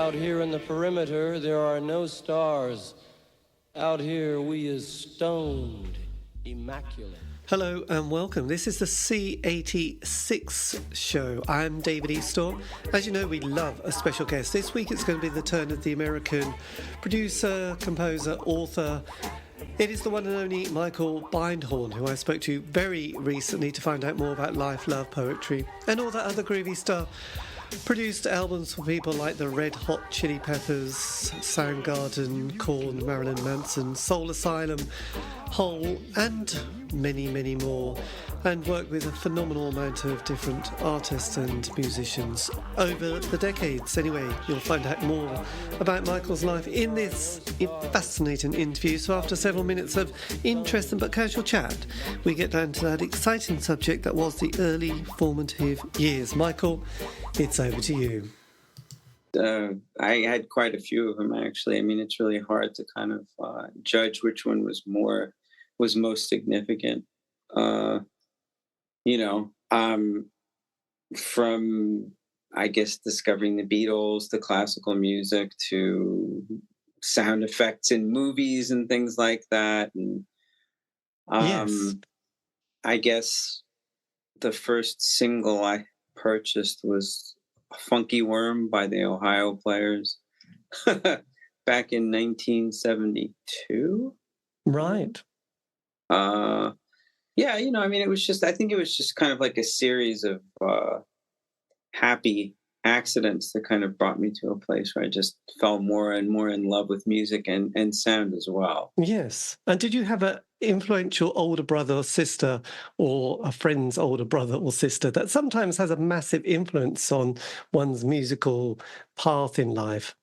Out here in the perimeter, there are no stars. Out here, we is stoned, immaculate. Hello and welcome. This is the C86 show. I'm David Eastaugh. As you know, we love a special guest. This week it's going to be the turn of the American producer, composer, author. It is the one and only Michael Beinhorn, who I spoke to very recently to find out more about life, love, poetry, and all that other groovy stuff. Produced albums for people like the Red Hot Chili Peppers, Soundgarden, Korn, Marilyn Manson, Soul Asylum, Hole, and many, many more. And worked with a phenomenal amount of different artists and musicians over the decades. Anyway, you'll find out more about Michael's life in this fascinating interview. So after several minutes of interesting but casual chat, we get down to that exciting subject that was the early formative years. Michael, it's over to you. I had quite a few of them, actually. I mean, it's really hard to kind of judge which one was most significant. From, I guess, discovering the Beatles to classical music to sound effects in movies and things like that. And Yes. I guess the first single I purchased was Funky Worm by the Ohio Players back in 1972. Right. Yeah, I mean, I think it was just kind of like a series of happy accidents that kind of brought me to a place where I just fell more and more in love with music and sound as well. Yes. And did you have an influential older brother or sister, or a friend's older brother or sister that sometimes has a massive influence on one's musical path in life?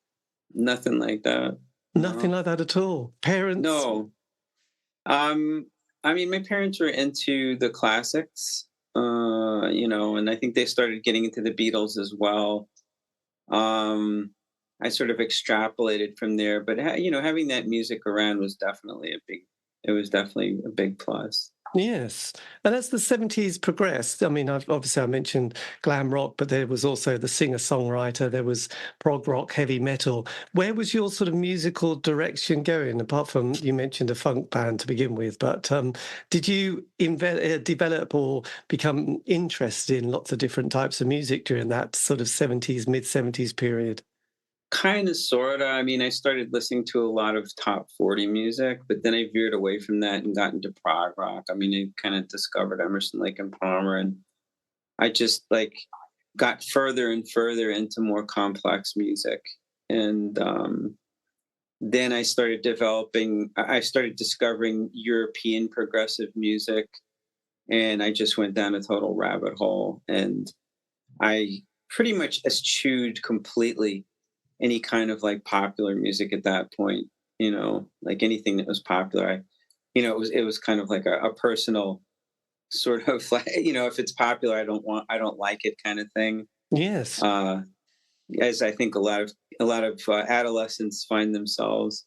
Nothing like that. Nothing like that at all. Parents? No. I mean, my parents were into the classics, and I think they started getting into the Beatles as well. I sort of extrapolated from there, but having that music around was definitely a big plus. Yes. And as the 70s progressed, I mean, obviously I mentioned glam rock, but there was also the singer-songwriter, there was prog rock, heavy metal. Where was your sort of musical direction going, apart from, you mentioned a funk band to begin with, but did you develop or become interested in lots of different types of music during that sort of 70s, mid-70s period? Kind of, sort of. I mean, I started listening to a lot of top 40 music, but then I veered away from that and got into prog rock. I mean, I kind of discovered Emerson, Lake and Palmer, and I just got further and further into more complex music. And then I started discovering European progressive music, and I just went down a total rabbit hole. And I pretty much eschewed completely any kind of popular music at that point, anything that was popular. It was kind of like a personal sort of if it's popular, I don't like it kind of thing. Yes. As I think a lot of adolescents find themselves,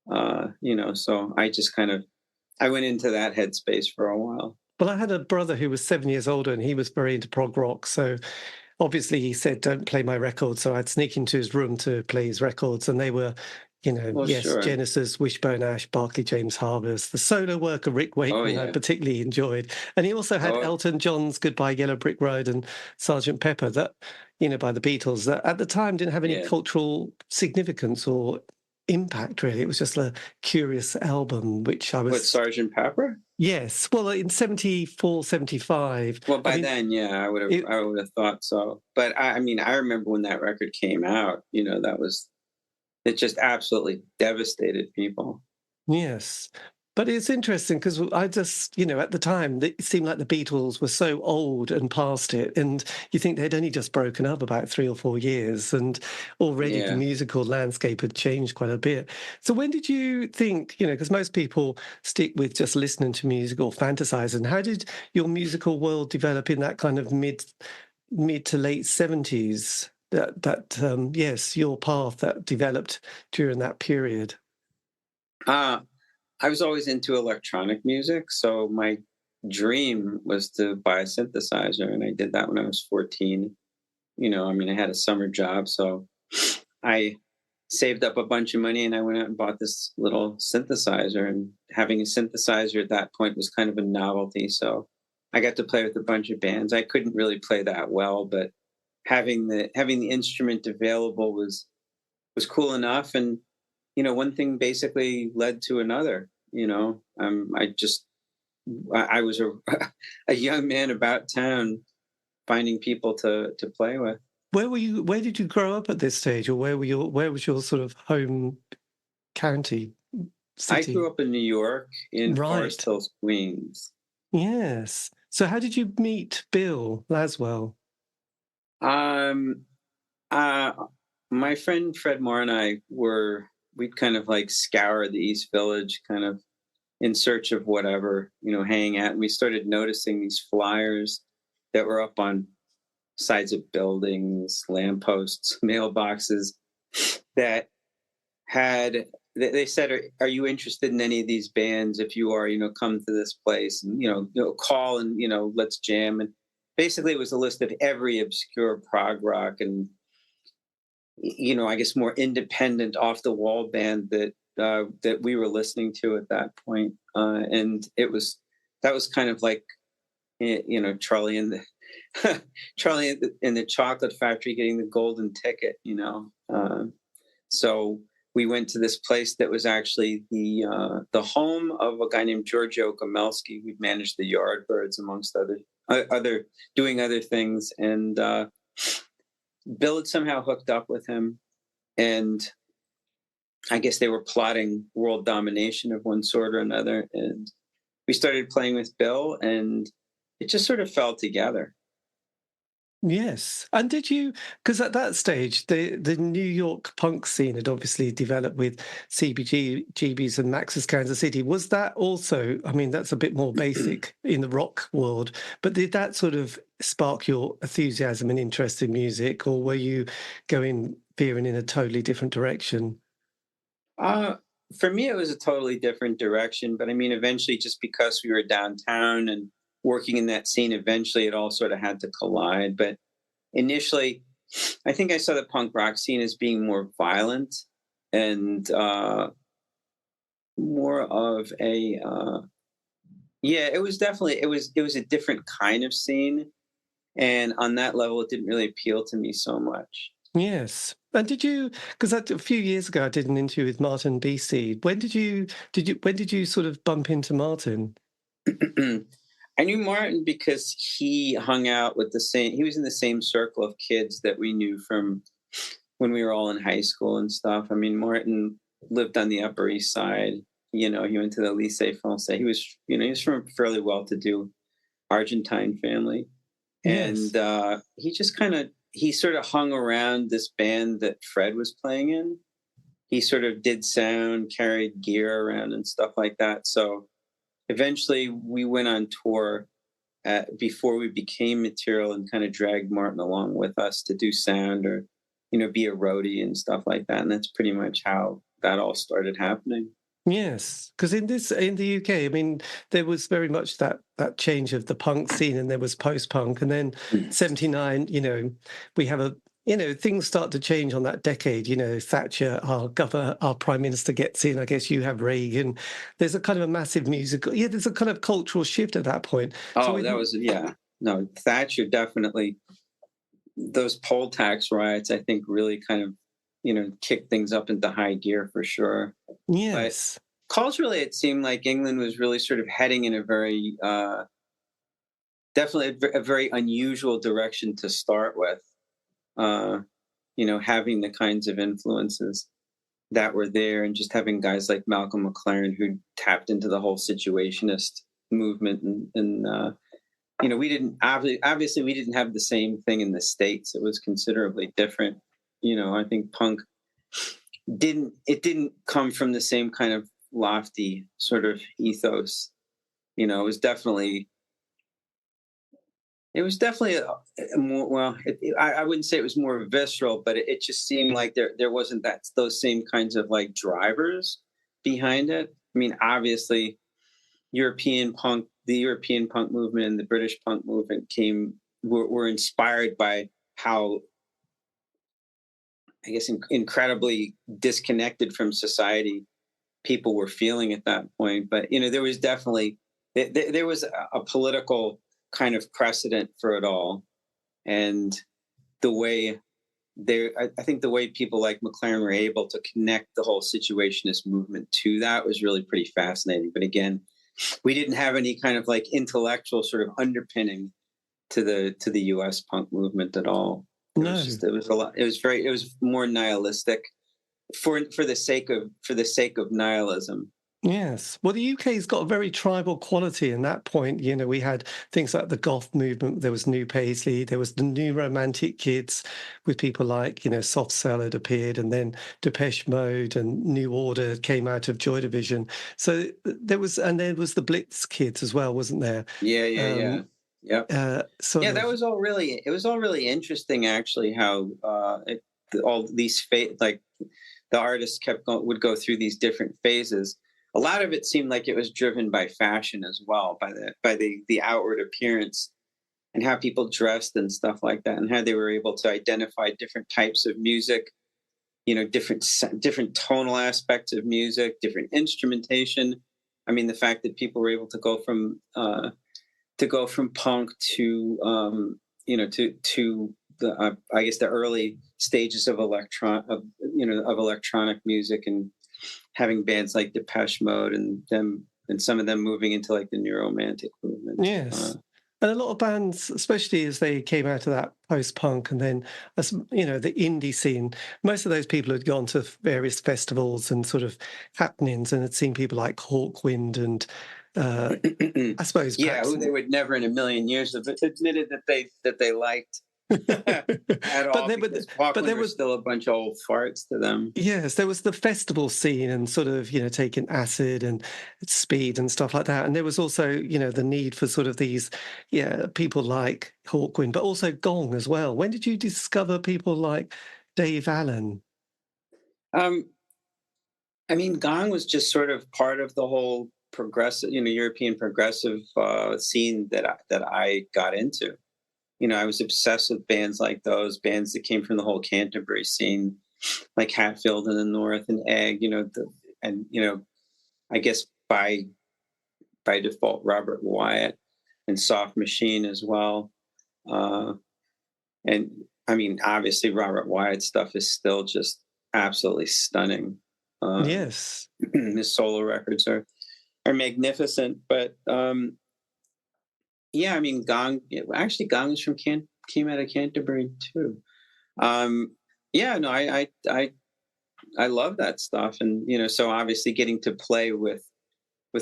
so I just I went into that headspace for a while. Well, I had a brother who was 7 years older, and he was very into prog rock. So obviously he said, don't play my records. So I'd sneak into his room to play his records. And they were, Sure. Genesis, Wishbone Ash, Barclay James Harvest, the solo work of Rick Wakeman I particularly enjoyed. And he also had Elton John's Goodbye Yellow Brick Road and Sgt. Pepper, that, by the Beatles, that at the time didn't have any cultural significance or impact, really. It was just a curious album, which I was... What, Sgt. Pepper? Yes. Well, in 74, 75... Well, then, yeah, I would have thought so. But, I mean, I remember when that record came out, it just absolutely devastated people. Yes. But it's interesting because I just, at the time, it seemed like the Beatles were so old and past it. And you think they'd only just broken up about 3 or 4 years. And already the musical landscape had changed quite a bit. So when did you think, because most people stick with just listening to music or fantasizing. How did your musical world develop in that kind of mid to late 70s? Yes, your path that developed during that period. I was always into electronic music, so my dream was to buy a synthesizer, and I did that when I was 14. I had a summer job, so I saved up a bunch of money and I went out and bought this little synthesizer. And having a synthesizer at that point was kind of a novelty. So I got to play with a bunch of bands. I couldn't really play that well, but having the instrument available was cool enough. And one thing basically led to another. I was a young man about town, finding people to play with. Where were you? Where did you grow up at this stage, or where was your sort of home county, city? I grew up in New York, in Forest Hills, Queens. Yes. So how did you meet Bill Laswell? My friend Fred Moore and I we'd kind of like scour the East Village, kind of in search of whatever, hanging out. And we started noticing these flyers that were up on sides of buildings, lampposts, mailboxes that they said, are you interested in any of these bands? If you are, come to this place and, call and, let's jam. And basically it was a list of every obscure prog rock and, I guess more independent off the wall band that we were listening to at that point. And that was kind of like, Charlie in the Chocolate Factory getting the golden ticket, So we went to this place that was actually the home of a guy named Giorgio Gomelski, who managed the Yardbirds amongst other doing other things. And Bill had somehow hooked up with him, and I guess they were plotting world domination of one sort or another. And we started playing with Bill, and it just sort of fell together. Yes. And did you, because at that stage, the New York punk scene had obviously developed with CBGBs and Max's Kansas City. Was that also, I mean, that's a bit more basic in the rock world, but did that sort of spark your enthusiasm and interest in music, or were you veering in a totally different direction? For me, it was a totally different direction. But I mean, eventually, just because we were downtown and working in that scene, eventually it all sort of had to collide. But initially, I think I saw the punk rock scene as being more violent and more of a it was definitely it was a different kind of scene, and on that level it didn't really appeal to me so much. Yes. And did you, because a few years ago I did an interview with Martin BC. When did you sort of bump into Martin? I knew Martin because he hung out with he was in the same circle of kids that we knew from when we were all in high school and stuff. I mean, Martin lived on the Upper East Side. He went to the Lycée Français. He was from a fairly well-to-do Argentine family. Yes. And he sort of hung around this band that Fred was playing in. He sort of did sound, carried gear around and stuff like that. So eventually we went on tour before we became Material and kind of dragged Martin along with us to do sound or, be a roadie and stuff like that. And that's pretty much how that all started happening. Yes, because in the UK, I mean, there was very much that change of the punk scene, and there was post-punk, and then 79. We have things start to change on that decade. Thatcher, our prime minister, gets in. I guess you have Reagan. There's a kind of a massive musical. Yeah, there's a kind of cultural shift at that point. Oh, no, Thatcher definitely. Those poll tax riots, I think, really kind of kicked things up into high gear for sure. Yes. But culturally, it seemed like England was really sort of heading in a very, definitely a very unusual direction to start with. Having the kinds of influences that were there and just having guys like Malcolm McLaren who tapped into the whole situationist movement. And we didn't, obviously we didn't have the same thing in the States. It was considerably different. I think punk didn't come from the same kind of lofty sort of ethos. It was definitely more, well, I wouldn't say it was more visceral, but it just seemed like there wasn't those same kinds of like drivers behind it. I mean, obviously the European punk movement and the British punk movement were inspired by how I guess, incredibly disconnected from society people were feeling at that point. But, there was definitely, there was a political kind of precedent for it all. And the way I think the way people like McLaren were able to connect the whole situationist movement to that was really pretty fascinating. But again, we didn't have any kind of like intellectual sort of underpinning to the US punk movement at all. It was more nihilistic for the sake of nihilism. Yes. Well, the UK's got a very tribal quality in that point. We had things like the goth movement. There was New Paisley. There was the New Romantic Kids with people like, Soft Cell had appeared, and then Depeche Mode and New Order came out of Joy Division. So there was the Blitz Kids as well, wasn't there? Yeah. Yep. That was all really. It was all really interesting, actually. How all these like the artists would go through these different phases. A lot of it seemed like it was driven by fashion as well, by the outward appearance and how people dressed and stuff like that, and how they were able to identify different types of music, different tonal aspects of music, different instrumentation. I mean, the fact that people were able to go from punk to the I guess the early stages of electronic music, and having bands like Depeche Mode and some of them moving into like the new romantic movement. Yes. And a lot of bands, especially as they came out of that post-punk and then, as the indie scene, most of those people had gone to various festivals and sort of happenings and had seen people like Hawkwind and I suppose who they would never in a million years have admitted that they liked. At all, but there was still a bunch of old farts to them. Yes, there was the festival scene and sort of taking acid and speed and stuff like that, and there was also the need for sort of these people like Hawkwind, but also Gong as well. When did you discover people like Dave Allen? I mean, Gong was just sort of part of the whole progressive, European progressive scene that I got into. I was obsessed with bands like those, bands that came from the whole Canterbury scene, like Hatfield in the north and Egg, I guess by default, Robert Wyatt and Soft Machine as well. And I mean, obviously Robert Wyatt's stuff is still just absolutely stunning. Yes. His solo records are magnificent, but I mean, Gong is came out of Canterbury too. I love that stuff, and so obviously getting to play with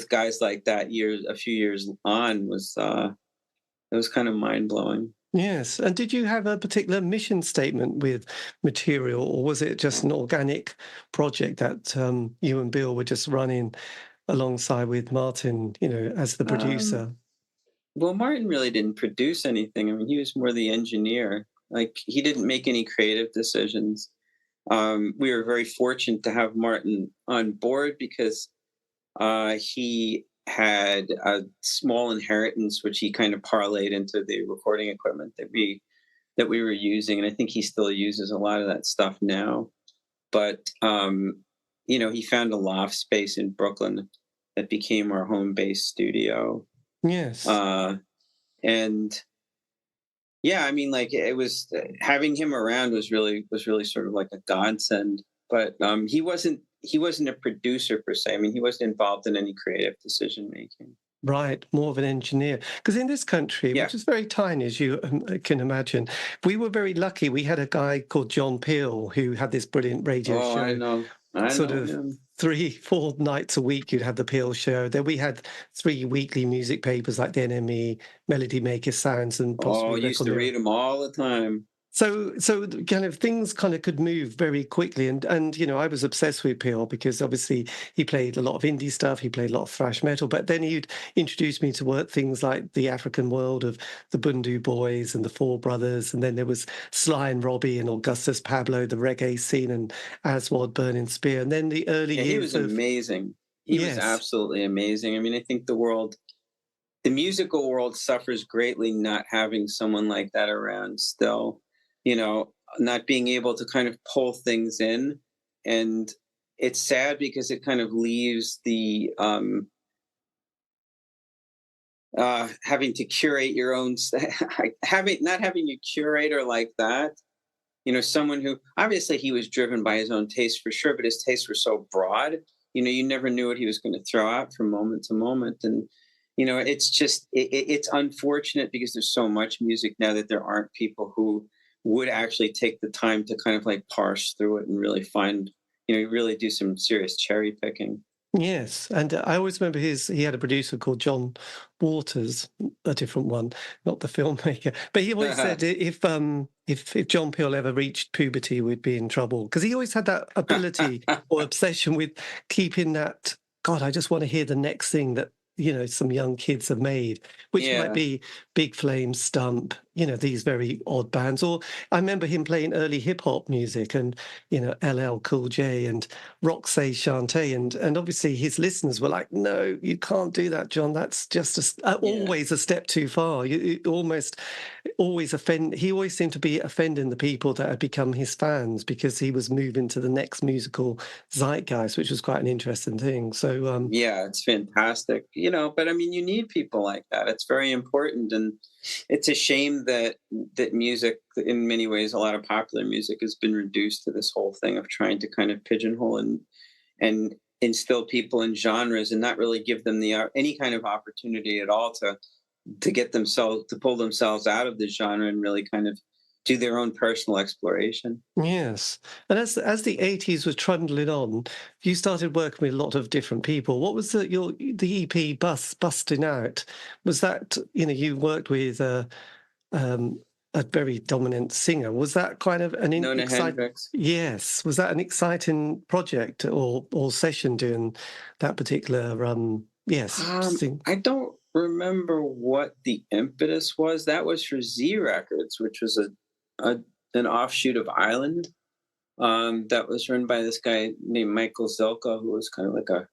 guys like that a few years on was it was kind of mind blowing. Yes, and did you have a particular mission statement with Material, or was it just an organic project that you and Bill were just running alongside with Martin, as the producer? Well, Martin really didn't produce anything. I mean, he was more the engineer. Like, he didn't make any creative decisions. We were very fortunate to have Martin on board because he had a small inheritance, which he kind of parlayed into the recording equipment that we were using. And I think he still uses a lot of that stuff now. But, he found a loft space in Brooklyn that became our home base studio. Yes. I mean, like, it was having him around was really sort of like a godsend. But he wasn't a producer per se. I mean, he wasn't involved in any creative decision making. Right, more of an engineer. Because in this country, which is very tiny, as you can imagine, we were very lucky. We had a guy called John Peel who had this brilliant radio show. I know. Sort of 3-4 nights a week, you'd have the Peel show. Then we had 3 weekly music papers like the NME, Melody Maker Sounds, and possibly. I used to read them all the time. So kind of things kind of could move very quickly. And I was obsessed with Peel because obviously he played a lot of indie stuff. He played a lot of thrash metal, but then he'd introduce me to things like the African world of the Bundu Boys and the Four Brothers. And then there was Sly and Robbie and Augustus Pablo, the reggae scene, and Aswad Burning Spear. And then the early years. He was amazing. He was absolutely amazing. I mean, I think the musical world suffers greatly not having someone like that around still. not being able to kind of pull things in. And it's sad because it kind of leaves the having to curate your own not having a curator like that, someone who obviously he was driven by his own taste for sure, but his tastes were so broad, you never knew what he was going to throw out from moment to moment. And it's just it's unfortunate because there's so much music now that there aren't people who would actually take the time to kind of like parse through it and really find, really do some serious cherry picking. Yes, and I always remember he had a producer called John Waters, a different one, not the filmmaker. But he always said if John Peel ever reached puberty, we'd be in trouble, because he always had that ability or obsession with keeping that. God, I just want to hear the next thing that some young kids have made, which might be Big Flame, Stump, these very odd bands. Or I remember him playing early hip hop music and, LL Cool J and Roxy Shanté. And obviously his listeners were like, no, you can't do that, John. That's just always a step too far. You almost always offend. He always seemed to be offending the people that had become his fans because he was moving to the next musical zeitgeist, which was quite an interesting thing. So, yeah, it's fantastic. But I mean, you need people like that. It's very important. And it's a shame that music, in many ways, a lot of popular music has been reduced to this whole thing of trying to kind of pigeonhole and instill people in genres and not really give them any kind of opportunity at all to get themselves, to pull themselves out of the genre and really kind of do their own personal exploration. Yes. And as the 80s was trundling on, you started working with a lot of different people. What was the EP Busting Out? Was that, you worked with a very dominant singer. Was that kind of an exciting... Yes. Was that an exciting project or session doing that particular I don't remember what the impetus was. That was for Z Records, which was an offshoot of Island, that was run by this guy named Michael Zilka, who was kind of like a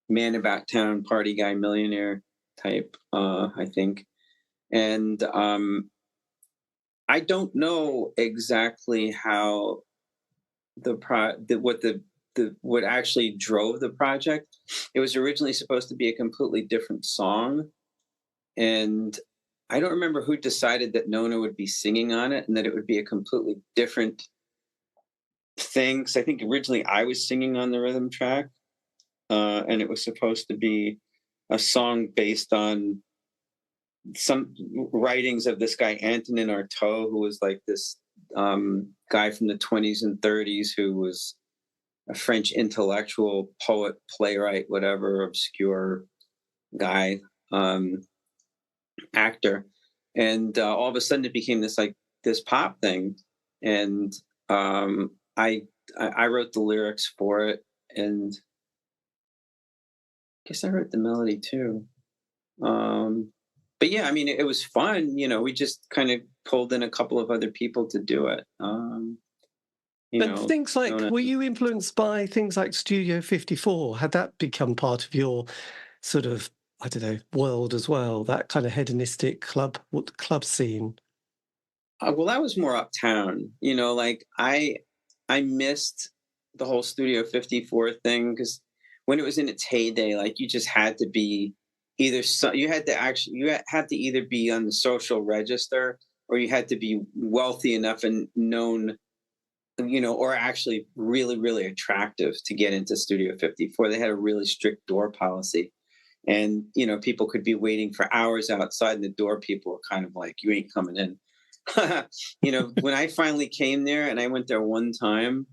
man about town party guy, millionaire type, I think. And I don't know exactly how what actually drove the project. It was originally supposed to be a completely different song, and I don't remember who decided that Nona would be singing on it and that it would be a completely different thing. Because I think originally I was singing on the rhythm track, and it was supposed to be a song based on some writings of this guy, Antonin Artaud, who was like this guy from the 20s and 30s who was a French intellectual, poet, playwright, whatever, obscure guy. Actor, and all of a sudden it became this pop thing, and I wrote the lyrics for it, and I guess I wrote the melody too. But yeah, I mean, it was fun. We just kind of pulled in a couple of other people to do it. Things like, were you influenced by things like Studio 54? Had that become part of your sort of, I don't know, world as well, that kind of hedonistic club scene? Well, that was more uptown, like I missed the whole Studio 54 thing, because when it was in its heyday, like you just had to be you had to either be on the social register, or you had to be wealthy enough and known, or actually really, really attractive to get into Studio 54. They had a really strict door policy. And, people could be waiting for hours outside the door. People were kind of like, you ain't coming in. When I finally came there, and I went there one time,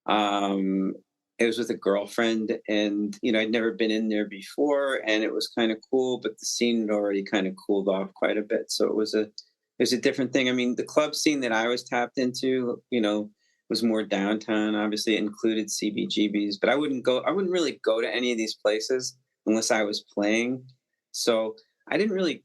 it was with a girlfriend, and, I'd never been in there before, and it was kind of cool, but the scene had already kind of cooled off quite a bit. So it was a different thing. I mean, the club scene that I was tapped into, was more downtown. Obviously, it included CBGBs, but I wouldn't really go to any of these places unless I was playing. So I didn't really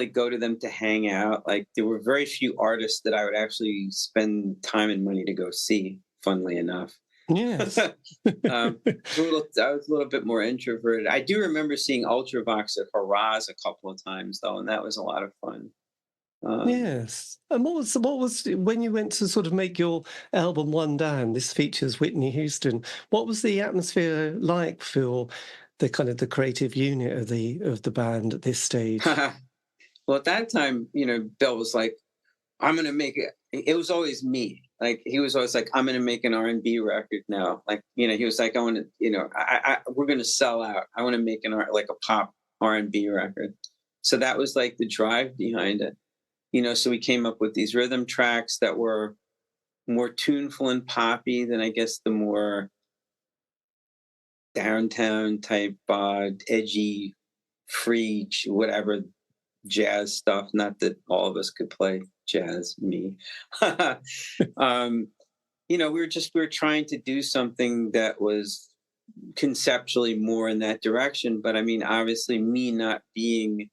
go to them to hang out. Like, there were very few artists that I would actually spend time and money to go see, funnily enough. Yes. I was a little bit more introverted. I do remember seeing Ultravox at Haraz a couple of times, though, and that was a lot of fun. Yes. And what was when you went to sort of make your album One Down? This features Whitney Houston. What was the atmosphere like for the kind of the creative unit of the band at this stage? Well, at that time, Bill was like, I'm gonna make it. It was always me. Like he was always like, I'm gonna make an R&B record now. Like he was like, I want to, we're gonna sell out. I want to make like a pop R&B record. So that was like the drive behind it. So we came up with these rhythm tracks that were more tuneful and poppy than I guess the more downtown type, edgy, free, whatever jazz stuff. Not that all of us could play jazz, me. We were trying to do something that was conceptually more in that direction. But I mean, obviously, me not being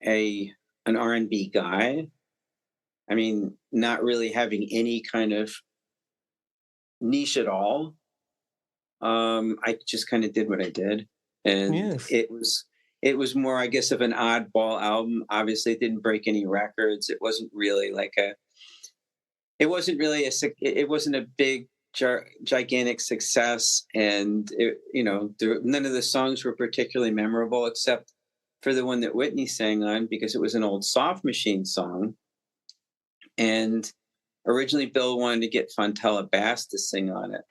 an R&B guy, I mean, not really having any kind of niche at all. I just kind of did what I did, and Yes. it was more, I guess, of an oddball album. Obviously, it didn't break any records. It wasn't really it wasn't a big gigantic success, and none of the songs were particularly memorable except for the one that Whitney sang on, because it was an old Soft Machine song. And originally Bill wanted to get Fontella Bass to sing on it,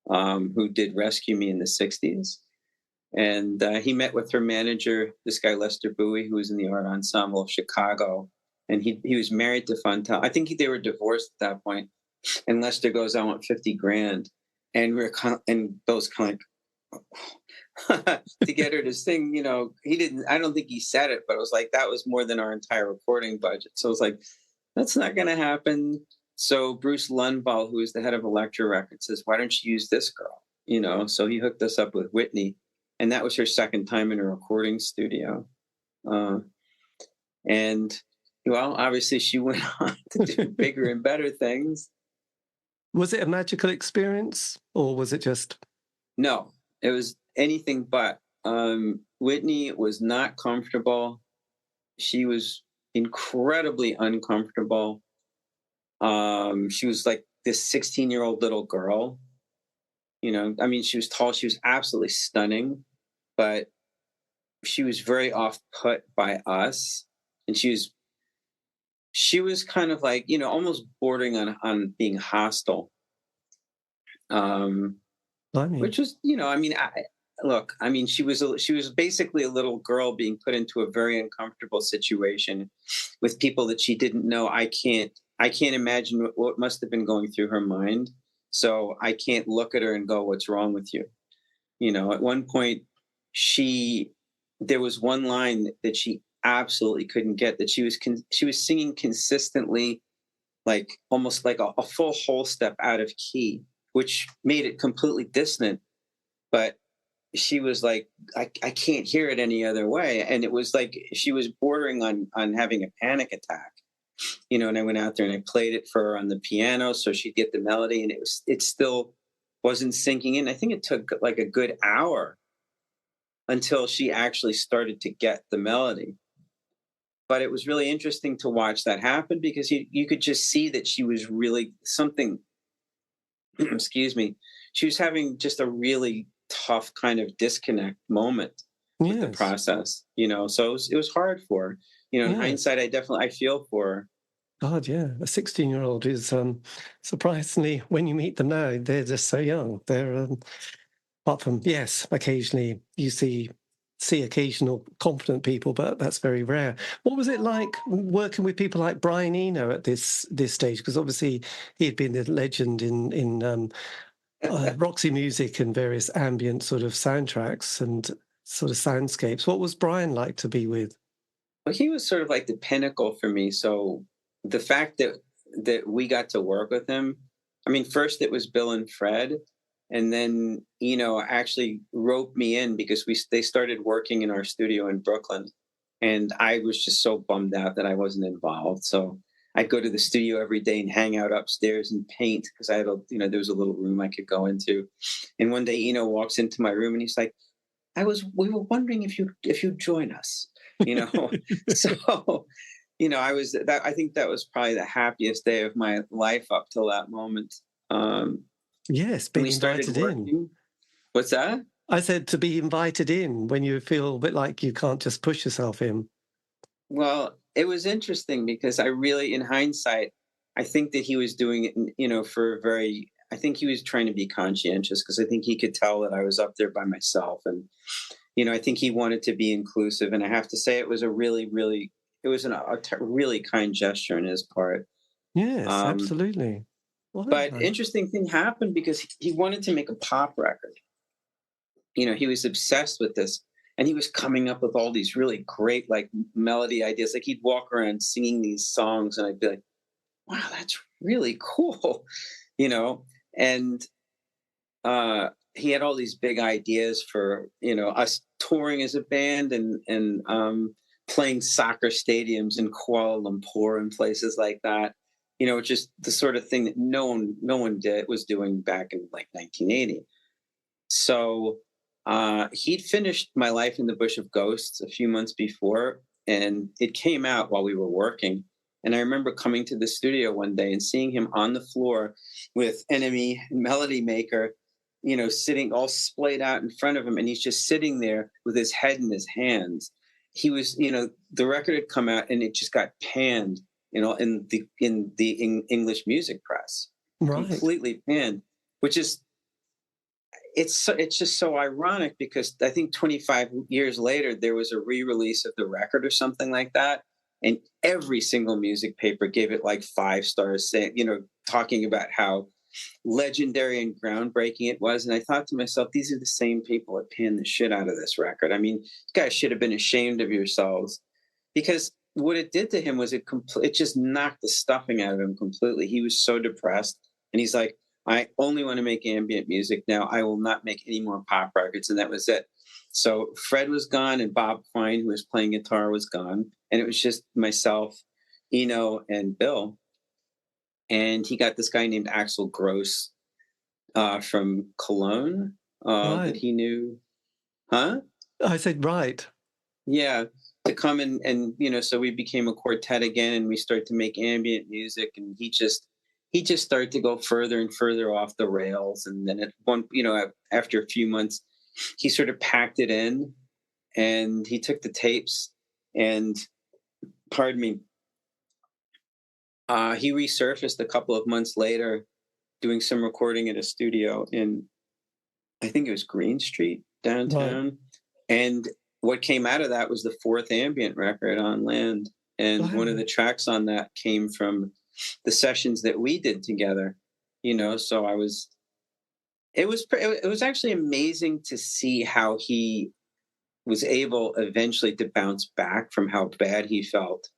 who did Rescue Me in the 60s. And he met with her manager, this guy Lester Bowie, who was in the Art Ensemble of Chicago. And he was married to Fontella. I think they were divorced at that point. And Lester goes, I want 50 grand. And Bill's kind of like, to get her to sing, I don't think he said it, but it was like, that was more than our entire recording budget. So it was like, that's not going to happen. So Bruce Lundvall, who is the head of Elektra Records, says, why don't you use this girl? So he hooked us up with Whitney, and that was her second time in a recording studio. And well, obviously she went on to do bigger and better things. Was it a magical experience, or was it just? No, it was anything but. Whitney was not comfortable. She was incredibly uncomfortable. She was like this 16-year-old little girl. I mean, she was tall. She was absolutely stunning, but she was very off put by us. And she was kind of like, almost bordering on being hostile. Which was, I mean, she was basically a little girl being put into a very uncomfortable situation with people that she didn't know. I can't imagine what must have been going through her mind. So I can't look at her and go, what's wrong with you? At one point there was one line that she absolutely couldn't get, that she was singing consistently, like almost like a full whole step out of key, which made it completely dissonant. But she was like, I can't hear it any other way. And it was like she was bordering on having a panic attack. And I went out there and I played it for her on the piano so she'd get the melody, and it still wasn't sinking in. I think it took like a good hour until she actually started to get the melody. But it was really interesting to watch that happen, because you could just see that she was really something, excuse me, she was having just a really tough kind of disconnect moment with the process, so it was hard for her. In hindsight, I feel for her. God, yeah. A 16-year-old is surprisingly, when you meet them now, they're just so young. They're, apart from, yes, occasionally you see occasional confident people, but that's very rare. What was it like working with people like Brian Eno at this stage? Because obviously he had been the legend in Roxy Music and various ambient sort of soundtracks and sort of soundscapes. What was Brian like to be with? Well, he was sort of like the pinnacle for me. So the fact that we got to work with him, I mean, first it was Bill and Fred, and then actually roped me in because they started working in our studio in Brooklyn, and I was just so bummed out that I wasn't involved. So I'd go to the studio every day and hang out upstairs and paint, because I had there was a little room I could go into. And one day walks into my room and he's like, we were wondering if you'd join us. So I think that was probably the happiest day of my life up till that moment. Yes, And being we started invited working. in. What's that? I said to be invited in when you feel a bit like you can't just push yourself in. Well, it was interesting because I really, in hindsight, I think that he was doing it, I think he was trying to be conscientious because I think he could tell that I was up there by myself. And, I think he wanted to be inclusive. And I have to say, it was a really, really, it was really kind gesture on his part. Yes, Um, absolutely. but Wow. interesting thing happened because he wanted to make a pop record. He was obsessed with this, and he was coming up with all these really great like melody ideas. Like he'd walk around singing these songs, and I'd be like, "Wow, that's really cool," And he had all these big ideas for us touring as a band and playing soccer stadiums in Kuala Lumpur and places like that. Just the sort of thing that no one was doing back in like 1980. So he'd finished My Life in the Bush of Ghosts a few months before, and it came out while we were working. And I remember coming to the studio one day and seeing him on the floor with Enemy Melody Maker, sitting all splayed out in front of him. And he's just sitting there with his head in his hands. He was, the record had come out and it just got panned, in the English music press, Right. completely panned, which is, it's just so ironic because I think 25 years later there was a re-release of the record or something like that, and every single music paper gave it like 5 stars, saying, talking about how legendary and groundbreaking it was. And I thought to myself, these are the same people that panned the shit out of this record. I mean, you guys should have been ashamed of yourselves, because what it did to him was it just knocked the stuffing out of him completely. He was so depressed, and he's like, I only want to make ambient music now. I will not make any more pop records. And that was it. So Fred was gone, and Bob Quine, who was playing guitar, was gone. And it was just myself, Eno, and Bill. And he got this guy named Axel Gross from Cologne Right. that he knew. Huh? I said, right. Yeah. To come and so we became a quartet again, and we started to make ambient music. And he just started to go further and further off the rails. And then at one, after a few months, he sort of packed it in, and he took the tapes and, pardon me, he resurfaced a couple of months later doing some recording at a studio in, I think it was Green Street downtown. Right. And what came out of that was the 4th ambient record on Land. And one of the tracks on that came from the sessions that we did together, so it was actually amazing to see how he was able eventually to bounce back from how bad he felt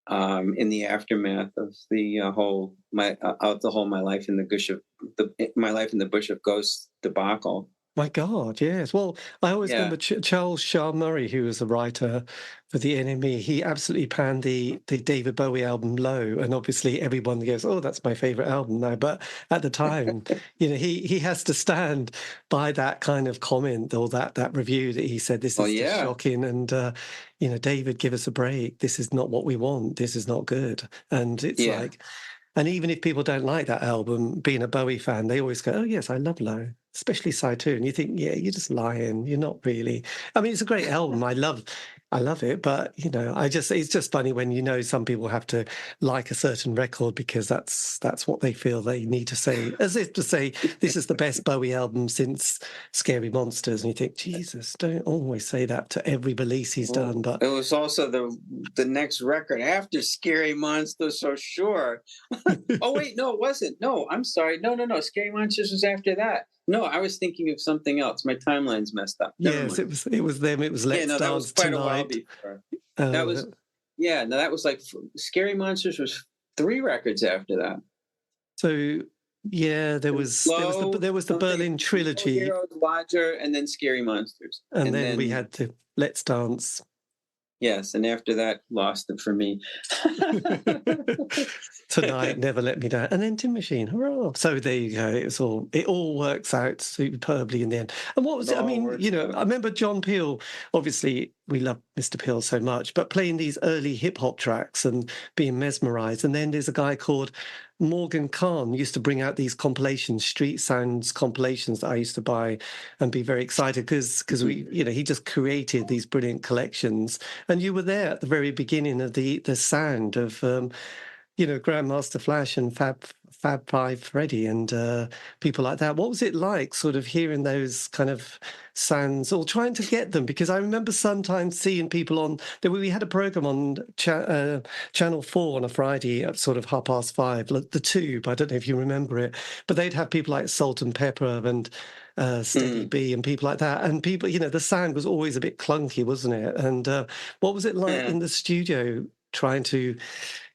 in the aftermath of the whole My Life in the Bush of Ghosts debacle. My God, yes. Well, I always remember Charles Shaar Murray, who was a writer for the NME. He absolutely panned the David Bowie album Low, and obviously everyone goes, "Oh, that's my favorite album now." But at the time, he has to stand by that kind of comment or that review that he said, "This is just shocking," and David, give us a break. This is not what we want. This is not good. And it's like. And even if people don't like that album, being a Bowie fan, they always go, "Oh, yes, I love Low," especially Side 2. And you think, yeah, you're just lying. You're not really. I mean, it's a great album. I love it. But, it's just funny when, some people have to like a certain record because that's what they feel they need to say, as if to say, this is the best Bowie album since Scary Monsters. And you think, Jesus, don't always say that to every release he's done. But it was also the next record after Scary Monsters, so sure. Oh, wait, no, it wasn't. No, I'm sorry. No. Scary Monsters was after that. No, I was thinking of something else. My timeline's messed up. Yes, it was them. It was Let's Dance that was quite Tonight. A while before. That was that was like Scary Monsters was 3 records after that. So there was the Berlin trilogy, Heroes, Lodger, and then Scary Monsters, and then we had the Let's Dance. Yes, and after that, lost it for me. Tonight, Never Let Me Down, and then Tin Machine. Hurrah! So there you go. It all works out superbly in the end. And what was it? I mean, I remember John Peel. Obviously, we love Mr. Peel so much, but playing these early hip hop tracks and being mesmerised. And then there's a guy called Morgan Khan used to bring out these compilations, Street Sounds compilations that I used to buy and be very excited because he just created these brilliant collections. And you were there at the very beginning of the sound of Grandmaster Flash and Fab Five Freddy and people like that. What was it like, sort of hearing those kind of sounds or trying to get them? Because I remember sometimes seeing people on. We had a program on Channel 4 on a Friday at sort of 5:30, like The Tube. I don't know if you remember it, but they'd have people like Salt and Pepper and Steady B and people like that. And people, the sound was always a bit clunky, wasn't it? And what was it like in the studio trying to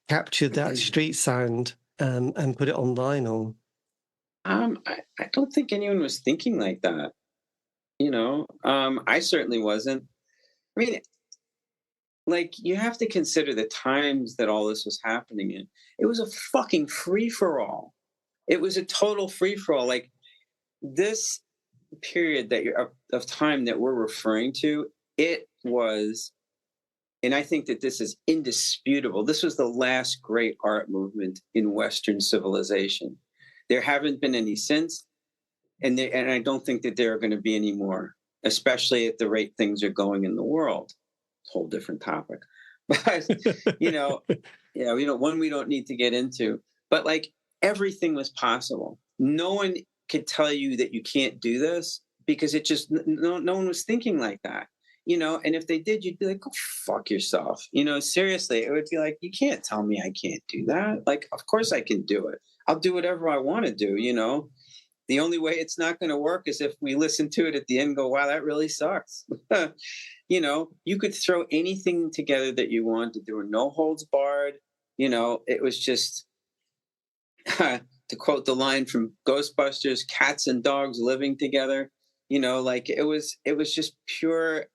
capture that street sound and put it on vinyl? I don't think anyone was thinking like that. I certainly wasn't. I mean, like, you have to consider the times that all this was happening in. It was a fucking free for all. It was a total free for all. Like, this period of time that we're referring to, it was. And I think that this is indisputable. This was the last great art movement in Western civilization. There haven't been any since, and I don't think that there are going to be any more, especially at the rate things are going in the world. Whole different topic, but one we don't need to get into. But like, everything was possible. No one could tell you that you can't do this because it just no one was thinking like that. And if they did, you'd be like, go fuck yourself. Seriously, it would be like, you can't tell me I can't do that. Like, of course I can do it. I'll do whatever I want to do, The only way it's not going to work is if we listen to it at the end and go, wow, that really sucks. You could throw anything together that you wanted. There were no holds barred. It was just, to quote the line from Ghostbusters, cats and dogs living together. Like, it was just pure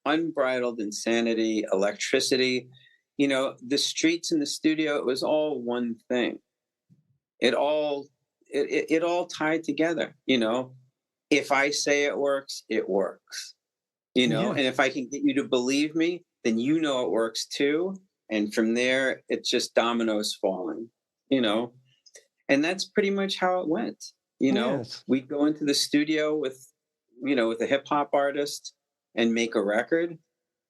unbridled insanity, electricity. The streets and the studio, it was all one thing. It all tied together. If I say it works, it works. Yeah. And if I can get you to believe me, then it works too. And from there, it's just dominoes falling. And that's pretty much how it went. Yes. We'd go into the studio with a hip hop artist and make a record.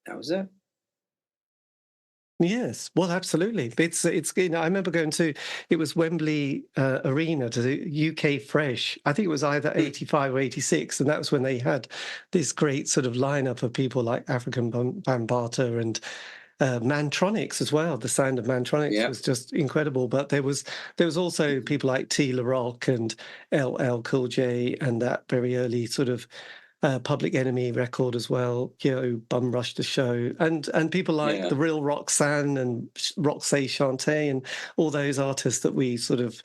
That was it. Yes, well, absolutely. It's I remember going to, it was Wembley Arena to the UK Fresh. I think it was either 85 or 86, and that was when they had this great sort of lineup of people like African Bambaataa and Mantronics as well. The sound of Mantronics was just incredible. But there was also people like T. La Rock and LL Cool J and that very early sort of Public Enemy record as well, Bum Rush the Show, and people like The Real Roxanne and Roxay Shanté and all those artists that we sort of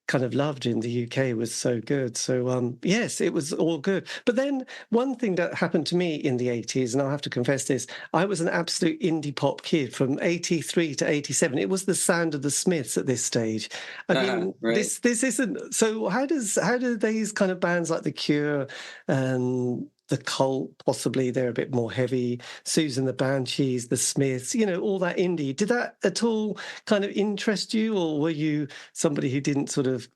kind of loved in the UK was so good. So yes, it was all good. But then one thing that happened to me in the 80s, and I'll have to confess this, I was an absolute indie pop kid from 83 to 87. It was the sound of the Smiths at this stage. I mean, right. this isn't. So how do these kind of bands like The Cure and The Cult, possibly they're a bit more heavy, Susan the Banshees, The Smiths, all that indie. Did that at all kind of interest you, or were you somebody who didn't sort of...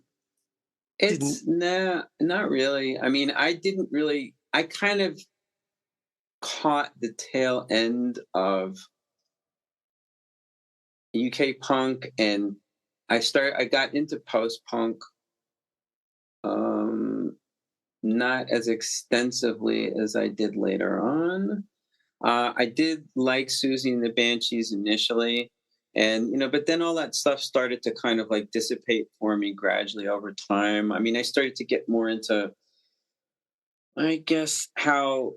Nah, not really. I mean, I kind of caught the tail end of UK punk, and I got into post-punk not as extensively as I did later on. I did like Susie and the Banshees initially, and but then all that stuff started to kind of like dissipate for me gradually over time. I mean, I started to get more into, I guess, how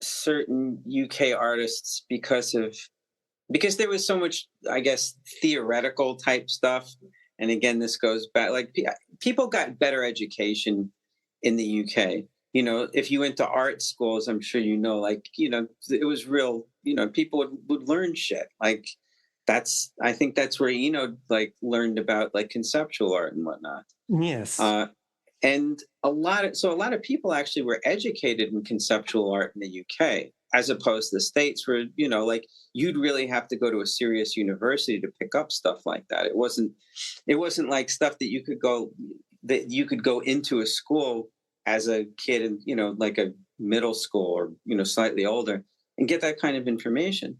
certain UK artists, because there was so much, I guess, theoretical type stuff. And again, this goes back, like, people got better education in the UK. if you went to art schools, I'm sure like, it was real, people would learn shit. Like I think that's where like learned about like conceptual art and whatnot. Yes. And a lot of people actually were educated in conceptual art in the UK, as opposed to the States, where like you'd really have to go to a serious university to pick up stuff like that. It wasn't like stuff that you could go into a school as a kid, and like a middle school or slightly older, and get that kind of information.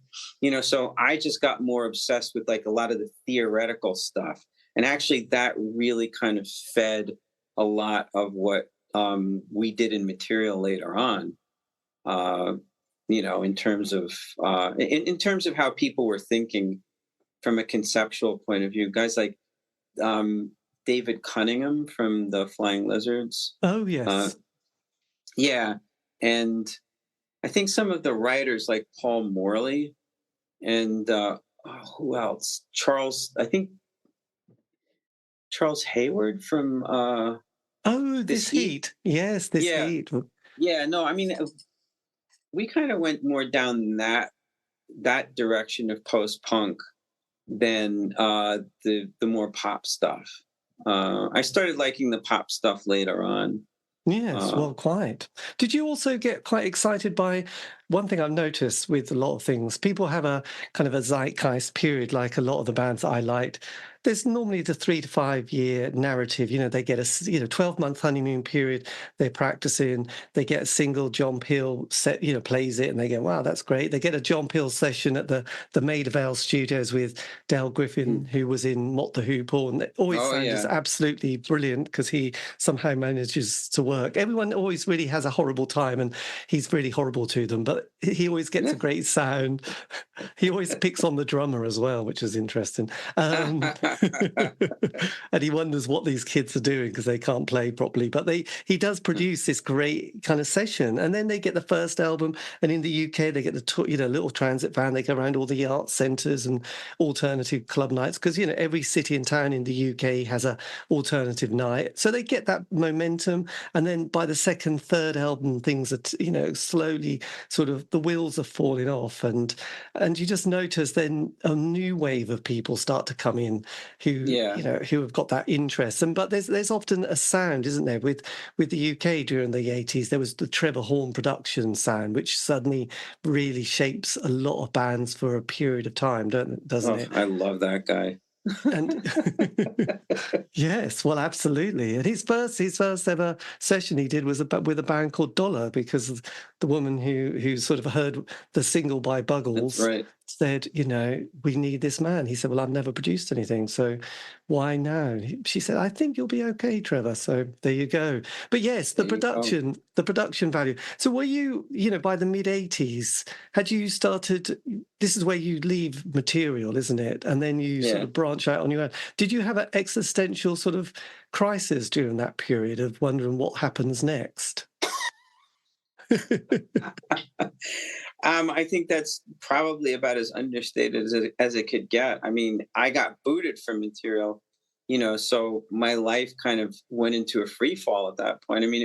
So I just got more obsessed with like a lot of the theoretical stuff, and actually that really kind of fed a lot of what we did in material later on. In terms of in terms of how people were thinking from a conceptual point of view, guys like David Cunningham from the Flying Lizards. Oh yes. Yeah, and I think some of the writers like Paul Morley and who else? Charles Hayward from This Heat. Yes, This Heat. Yeah, no, I mean, we kind of went more down that direction of post-punk than the more pop stuff. I started liking the pop stuff later on. Yes, well, quite. Did you also get quite excited by one thing I've noticed with a lot of things? People have a kind of a zeitgeist period, like a lot of the bands that I liked. There's normally the 3 to 5 year narrative. They get a 12-month honeymoon period. They're practicing. They get a single. John Peel set plays it, and they go, "Wow, that's great." They get a John Peel session at the Maida Vale Studios with Dale Griffin, who was in Mott the Hoople, and it always sounds absolutely brilliant because he somehow manages to work. Everyone always really has a horrible time, and he's really horrible to them, but he always gets a great sound. He always picks on the drummer as well, which is interesting. And he wonders what these kids are doing because they can't play properly. But he does produce this great kind of session, and then they get the first album. And in the UK, they get the little transit van. They go around all the art centres and alternative club nights because every city and town in the UK has a alternative night. So they get that momentum, and then by the second, third album, things are slowly sort of the wheels are falling off, and you just notice then a new wave of people start to come in who have got that interest. But there's often a sound, isn't there? With the UK during the 80s, there was the Trevor Horn production sound, which suddenly really shapes a lot of bands for a period of time, doesn't it? I love that guy. And yes, well, absolutely. And his first ever session he did was with a band called Dollar, because the woman who sort of heard the single by Buggles said, "We need this man." He said, "Well, I've never produced anything, so why now?" She said, "I think you'll be okay, Trevor." So there you go. But yes, the production value. So were you, by the mid-80s, had you started, this is where you leave material, isn't it? And then you sort of branch out on your own. Did you have an existential sort of crisis during that period of wondering what happens next? I think that's probably about as understated as it could get. I mean, I got booted from material, so my life kind of went into a free fall at that point. I mean,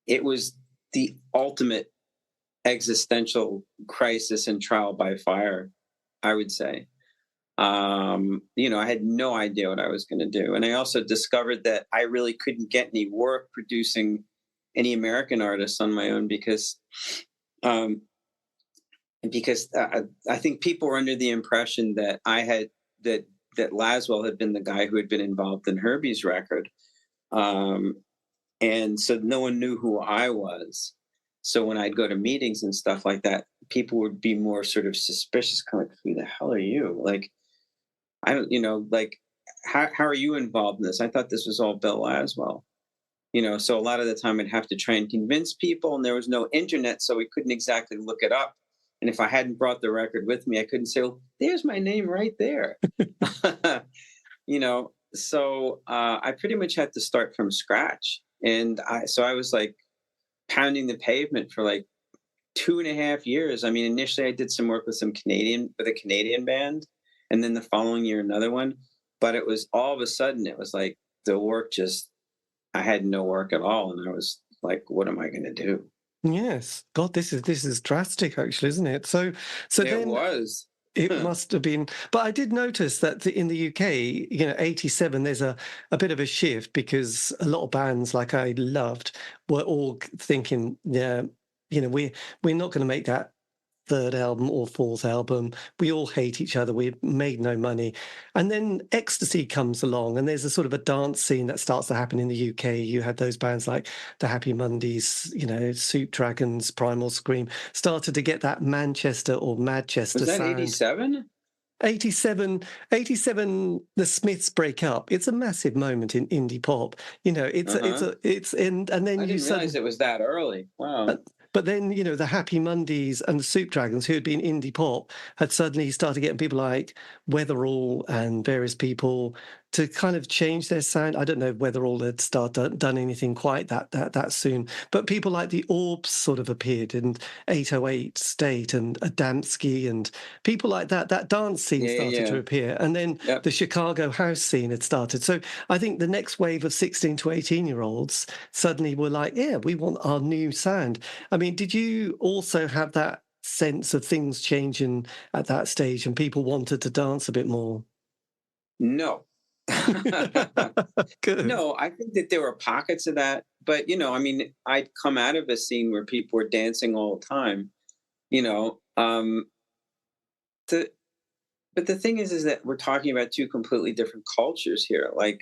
it was the ultimate existential crisis and trial by fire, I would say. I had no idea what I was going to do. And I also discovered that I really couldn't get any work producing any American artists on my own because I think people were under the impression that that Laswell had been the guy who had been involved in Herbie's record. And so no one knew who I was. So when I'd go to meetings and stuff like that, people would be more sort of suspicious, kind of like, "Who the hell are you? Like, I don't, like, how are you involved in this? I thought this was all Bill Laswell." So a lot of the time I'd have to try and convince people, and there was no internet, so we couldn't exactly look it up. And if I hadn't brought the record with me, I couldn't say, "Well, there's my name right there." So I pretty much had to start from scratch. And I was like pounding the pavement for like 2.5 years. I mean, initially I did some work with a Canadian band, and then the following year another one. But it was all of a sudden, it was like the work I had no work at all. And I was like, what am I going to do? Yes. God, this is drastic, actually, isn't it? So It then was. it must have been. But I did notice that in the UK, 87, there's a bit of a shift, because a lot of bands like I loved were all thinking, yeah, we're not going to make that third album or fourth album. We all hate each other. We made no money. And then Ecstasy comes along, and there's a sort of a dance scene that starts to happen in the UK. You had those bands like the Happy Mondays, Soup Dragons, Primal Scream, started to get that Manchester or Madchester Was that sound. 87? 87, the Smiths break up. It's a massive moment in indie pop. And then I you didn't realize it was that early. Wow. but then, the Happy Mondays and the Soup Dragons, who had been indie pop, had suddenly started getting people like Weatherall and various people to kind of change their sound. I don't know if Weatherall had done anything quite that soon, but people like the Orbs sort of appeared, and 808 State and Adamski and people like that. That dance scene started to appear, and then the Chicago house scene had started. So I think the next wave of 16 to 18-year-olds suddenly were like, yeah, we want our new sound. I mean, did you also have that sense of things changing at that stage and people wanted to dance a bit more? No. Good. No, I think that there were pockets of that. But, I'd come out of a scene where people were dancing all the time, but the thing is that we're talking about two completely different cultures here. Like,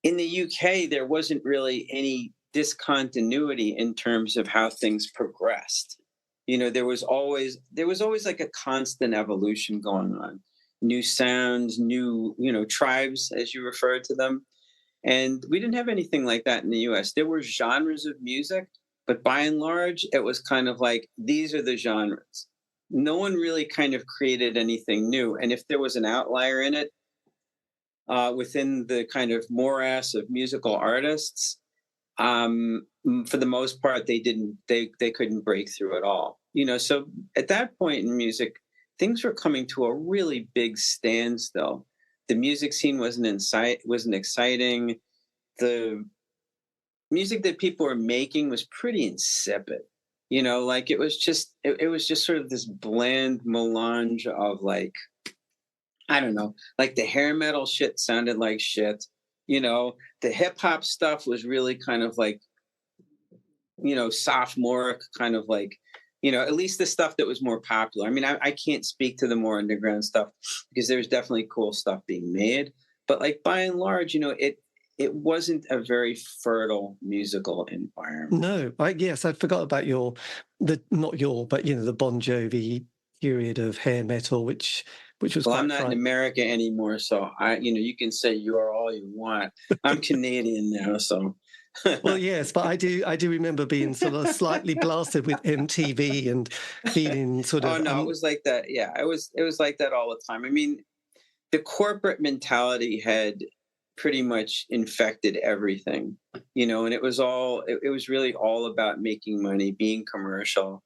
in the UK, there wasn't really any discontinuity in terms of how things progressed. There was always like a constant evolution going on. New sounds, new, tribes, as you referred to them. And we didn't have anything like that in the US. There were genres of music, but by and large, it was kind of like, these are the genres. No one really kind of created anything new. And if there was an outlier in it, within the kind of morass of musical artists, for the most part, they couldn't break through at all. So at that point in music, things were coming to a really big standstill. The music scene wasn't exciting. The music that people were making was pretty insipid. Like it was just sort of this bland melange of, like, I don't know, like the hair metal shit sounded like shit. The hip hop stuff was really kind of like, sophomoric, kind of like, at least the stuff that was more popular. I mean, I can't speak to the more underground stuff because there's definitely cool stuff being made. But, like, by and large, it wasn't a very fertile musical environment. No, I forgot about the Bon Jovi period of hair metal, which was Well, quite I'm not in America anymore, so you can say you are all you want. I'm Canadian now, so. Well, yes, but I do remember being sort of slightly blasted with MTV and feeling sort of. Oh no, it was like that. Yeah, it was like that all the time. I mean, the corporate mentality had pretty much infected everything, and it was really all about making money, being commercial,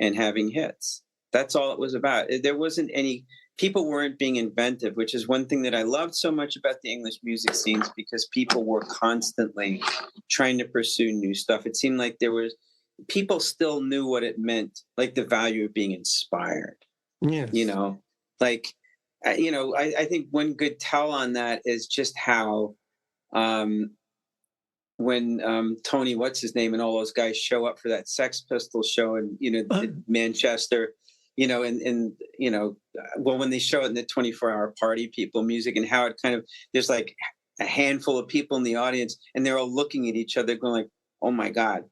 and having hits. That's all it was about. There wasn't people weren't being inventive, which is one thing that I loved so much about the English music scenes, because people were constantly trying to pursue new stuff. It seemed like people still knew what it meant, like the value of being inspired. Yes. Like, I think one good tell on that is just how, when Tony, what's his name, and all those guys show up for that Sex Pistols show in Manchester, when they show it in the 24-hour party people music, and how it kind of, there's like a handful of people in the audience and they're all looking at each other going like, oh my God,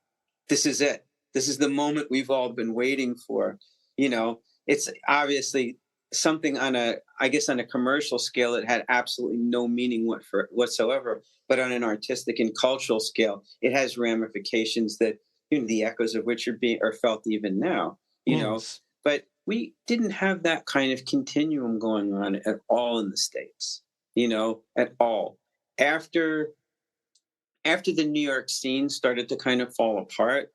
this is it. This is the moment we've all been waiting for. It's obviously something on a commercial scale that had absolutely no meaning whatsoever, but on an artistic and cultural scale, it has ramifications that, the echoes of which are felt even now, Yes. But we didn't have that kind of continuum going on at all in the States, at all. After the New York scene started to kind of fall apart,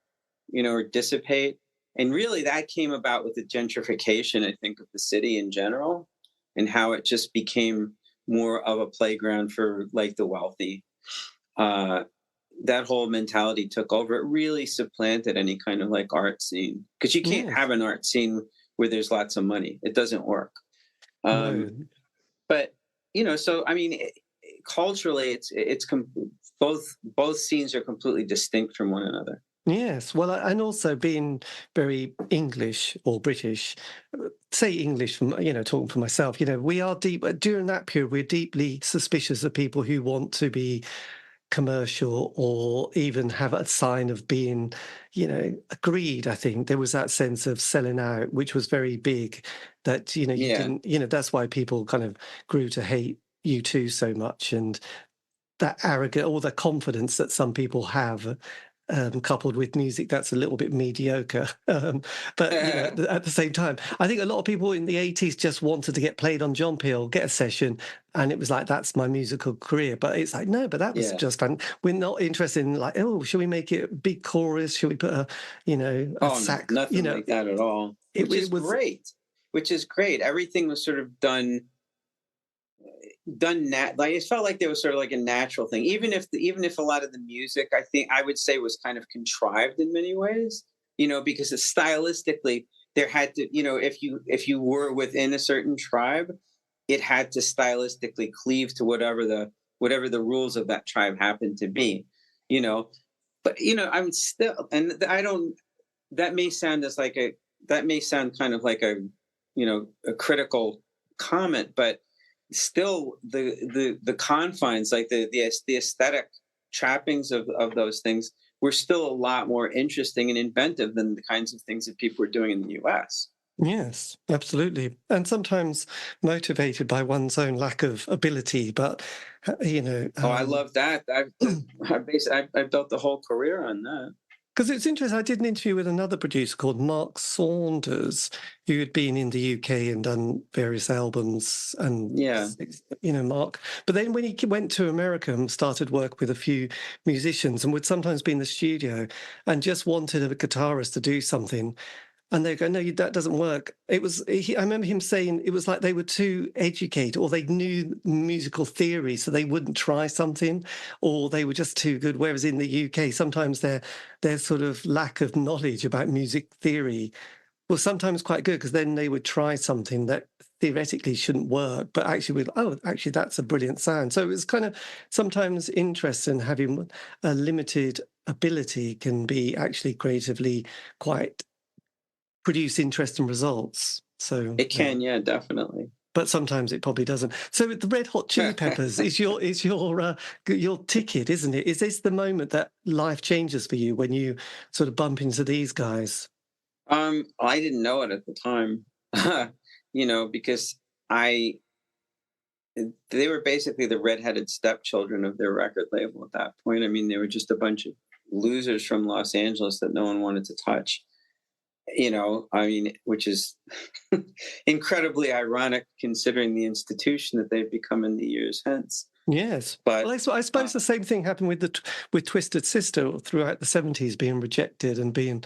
or dissipate, and really that came about with the gentrification, I think, of the city in general, and how it just became more of a playground for, like, the wealthy. that whole mentality took over. It really supplanted any kind of like art scene, because you can't have an art scene where there's lots of money. It doesn't work. No. But so I mean, culturally, both scenes are completely distinct from one another. Yes, well, and also being very English or British, say English, from talking for myself, we are deep during that period. We're deeply suspicious of people who want to be commercial or even have a sign of being, greed. I think there was that sense of selling out, which was very big. That you didn't, that's why people kind of grew to hate U2 so much, and that arrogant or the confidence that some people have. Coupled with music that's a little bit mediocre. But at the same time, I think a lot of people in the 80s just wanted to get played on John Peel, get a session, and it was like, that's my musical career. But it's like, no, but that was just fun. We're not interested in like, oh, should we make it a big chorus? Should we put a sax? Nothing like that at all. Which is great. Which is great. Everything was sort of done like it felt like there was sort of like a natural thing, even if a lot of the music, I would say, was kind of contrived in many ways, because stylistically there had to, if you were within a certain tribe, it had to stylistically cleave to whatever the rules of that tribe happened to be, but I'm still, and I don't, that may sound kind of like a critical comment, but still the confines, like the aesthetic trappings of those things, were still a lot more interesting and inventive than the kinds of things that people were doing in the US. Yes, absolutely. And sometimes motivated by one's own lack of ability, but I love that. I built the whole career on that. Because it's interesting, I did an interview with another producer called Mark Saunders, who had been in the UK and done various albums. And, Mark. But then when he went to America and started work with a few musicians and would sometimes be in the studio and just wanted a guitarist to do something, and they go, no, that doesn't work. I remember him saying it was like they were too educated, or they knew musical theory, so they wouldn't try something, or they were just too good. Whereas in the UK, sometimes their sort of lack of knowledge about music theory was sometimes quite good, because then they would try something that theoretically shouldn't work, but actually actually that's a brilliant sound. So it was kind of sometimes interesting having a limited ability can be actually creatively quite produce interesting results. So it can, definitely. But sometimes it probably doesn't. So the Red Hot Chili Peppers is your ticket, isn't it? Is this the moment that life changes for you when you sort of bump into these guys? I didn't know it at the time, because they were basically the redheaded stepchildren of their record label at that point. I mean, they were just a bunch of losers from Los Angeles that no one wanted to touch. Which is incredibly ironic considering the institution that they've become in the years hence. Yes, but I suppose the same thing happened with Twisted Sister throughout the 70s, being rejected and being,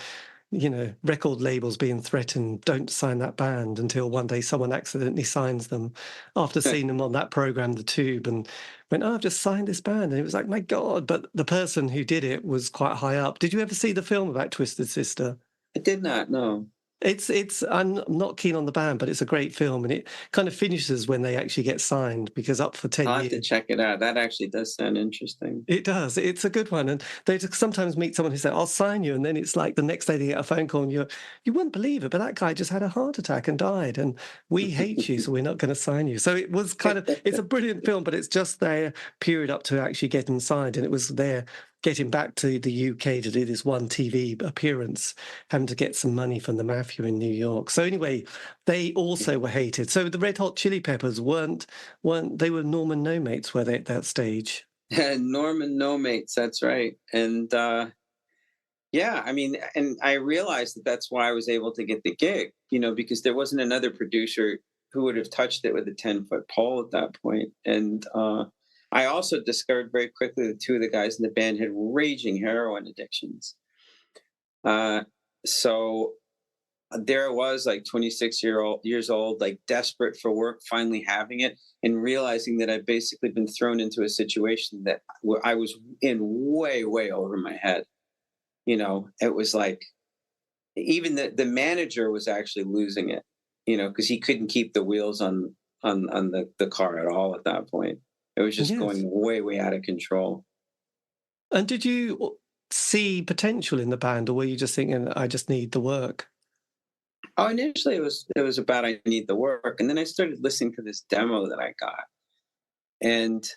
record labels being threatened, don't sign that band, until one day someone accidentally signs them after seeing them on that program, The Tube, and went, oh, I've just signed this band. And it was like, my God, but the person who did it was quite high up. Did you ever see the film about Twisted Sister? I did not know. I'm not keen on the band, but it's a great film, and it kind of finishes when they actually get signed, because up for 10 years. I'll have to check it out. That actually does sound interesting. It does. It's a good one. And they sometimes meet someone who says, I'll sign you. And then it's like the next day they get a phone call and you wouldn't believe it, but that guy just had a heart attack and died. And we hate you, so we're not going to sign you. So it was it's a brilliant film, but it's just their period up to actually getting signed. And it was their getting back to the UK to do this one TV appearance, having to get some money from the mafia in New York. So anyway, they also were hated. So the Red Hot Chili Peppers weren't they were Norman No Mates, were they, at that stage? Norman No Mates, that's right. And and I realized that's why I was able to get the gig, because there wasn't another producer who would have touched it with a 10-foot pole at that point. And I also discovered very quickly that two of the guys in the band had raging heroin addictions. So there I was, like 26 years old, like desperate for work, finally having it, and realizing that I'd basically been thrown into a situation that where I was in way over my head. It was like even the manager was actually losing it, because he couldn't keep the wheels on the car at all at that point. It was just Yes. going way out of control. And did you see potential in the band, or were you just thinking, I just need the work? Oh, initially it was about I need the work, and then I started listening to this demo that I got, and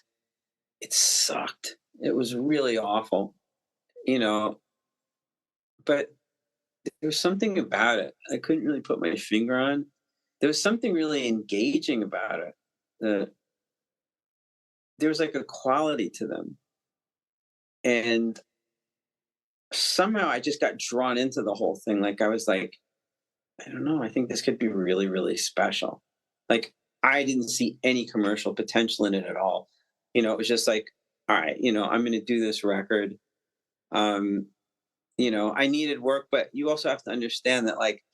it sucked. It was really awful, you know. But there was something about it I couldn't really put my finger on. There was something really engaging about it. The There was like a quality to them, and somehow I just got drawn into the whole thing. Like I was like, I don't know. I think this could be really special. Like I didn't see any commercial potential in it at all. It was just like, all right, I'm going to do this record. Um, I needed work, but you also have to understand that like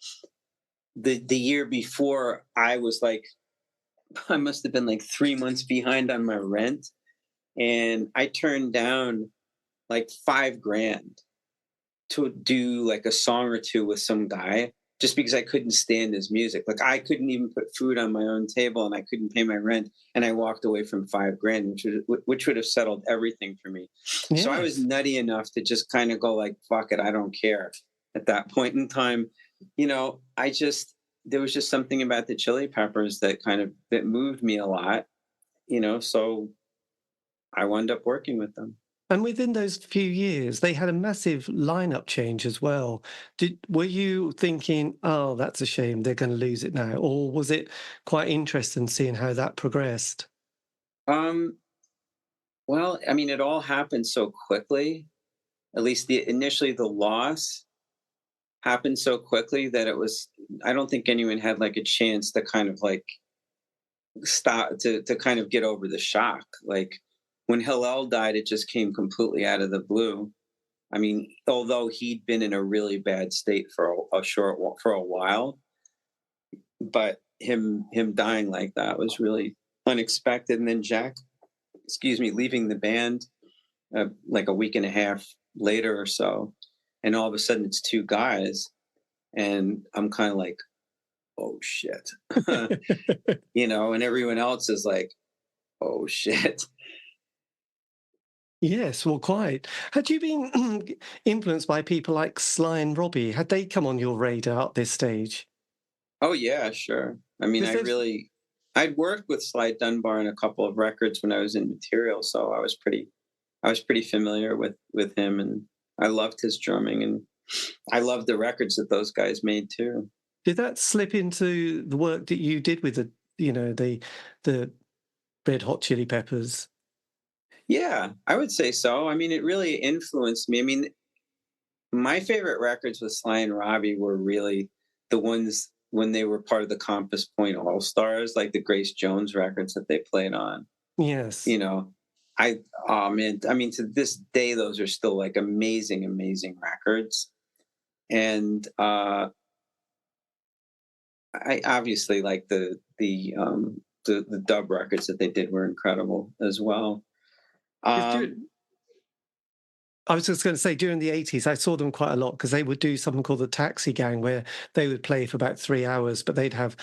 the year before, I was like, I must have been like 3 months behind on my rent, and I turned down like 5 grand to do like a song or two with some guy just because I couldn't stand his music. Like I couldn't even put food on my own table and I couldn't pay my rent. And I walked away from 5 grand, which would have settled everything for me. So I was Yes. nutty enough to just kind of go like, fuck it. I don't care at that point in time. There was just something about the Chili Peppers that moved me a lot, so I wound up working with them. And within those few years, they had a massive lineup change as well. Were you thinking, oh, that's a shame, they're going to lose it now? Or was it quite interesting seeing how that progressed? Um, well, I mean, it all happened so quickly. At least initially the loss happened so quickly that I don't think anyone had like a chance to kind of like stop to kind of get over the shock. Like when Hillel died, it just came completely out of the blue. I mean, although he'd been in a really bad state for a while, but him dying like that was really unexpected. And then Jack, leaving the band like a week and a half later or so, and all of a sudden it's two guys, and I'm kind of like, oh shit, and everyone else is like, oh shit. Yes, well, quite. Had you been influenced by people like Sly and Robbie? Had they come on your radar at this stage? Oh yeah, sure. I mean, Because I'd worked with Sly Dunbar on a couple of records when I was in Material, so I was pretty familiar with him, and I loved his drumming, and I loved the records that those guys made too. did that slip into the work that you did with the Red Hot Chili Peppers? Yeah, I would say so. I mean, it really influenced me. I mean, my favorite records with Sly and Robbie were really the ones when they were part of the Compass Point All Stars, like the Grace Jones records that they played on. Yes. You know, I oh man, I mean, to this day, those are still like amazing records. And I obviously like the dub records that they did were incredible as well. Um, I was just going to say, during the 80s, I saw them quite a lot because they would do something called the Taxi Gang, where they would play for about 3 hours, but they'd have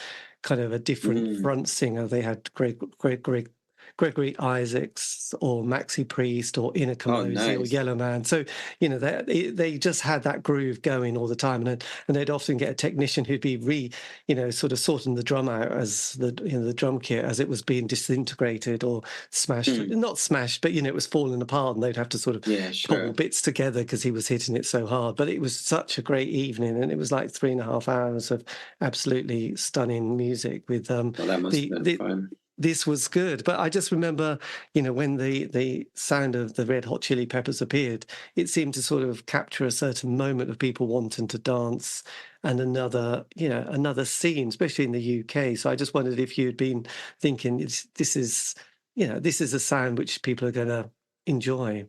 kind of a different mm, front singer. They had Gregory Isaacs or Maxi Priest or Ina oh, Kamosi or nice. Yellow Man. So, they just had that groove going all the time. And they'd often get a technician who'd be sort of sorting the drum out as the drum kit as it was being disintegrated or smashed, Mm, not smashed, but, it was falling apart, and they'd have to sort of yeah, pull sure. bits together because he was hitting it so hard. But it was such a great evening, and it was like 3.5 hours of absolutely stunning music with Well, that must have been the fun. this was good. But I just remember, when the sound of the Red Hot Chili Peppers appeared, it seemed to sort of capture a certain moment of people wanting to dance, and another scene, especially in the UK. So I just wondered if you'd been thinking, this is a sound which people are going to enjoy.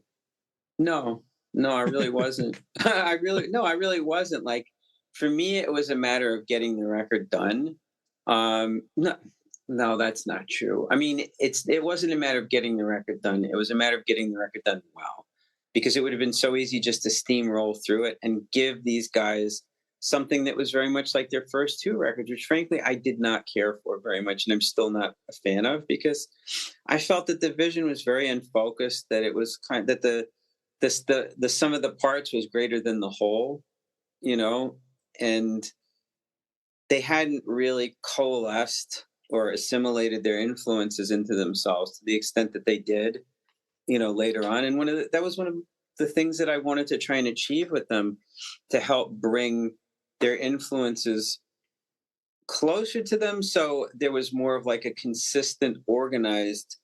No, no, I really wasn't. I really wasn't. Like, for me, it was a matter of getting the record done. No, no, that's not true. I mean, it wasn't a matter of getting the record done. It was a matter of getting the record done well, because it would have been so easy just to steamroll through it and give these guys something that was very much like their first two records, which frankly I did not care for very much, and I'm still not a fan of, because I felt that the vision was very unfocused. That it was that the sum of the parts was greater than the whole, you know, and they hadn't really coalesced or assimilated their influences into themselves to the extent that they did, you know, later on. And that was one of the things that I wanted to try and achieve with them, to help bring their influences closer to them. So there was more of like a consistent, organized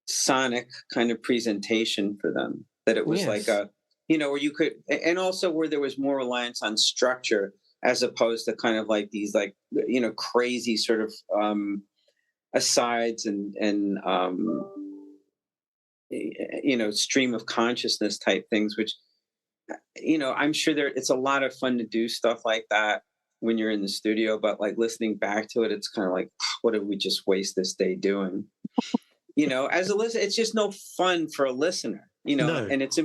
sonic kind of presentation for them, that it was like a, you know, where you could, and also where there was more reliance on structure, as opposed to kind of like these, like, you know, crazy sort of asides and you know, stream of consciousness type things, which, you know, I'm sure it's a lot of fun to do stuff like that when you're in the studio, but like listening back to it, it's kind of like, what did we just waste this day doing? You know, as a listener, it's just no fun for a listener, you know. No. And it's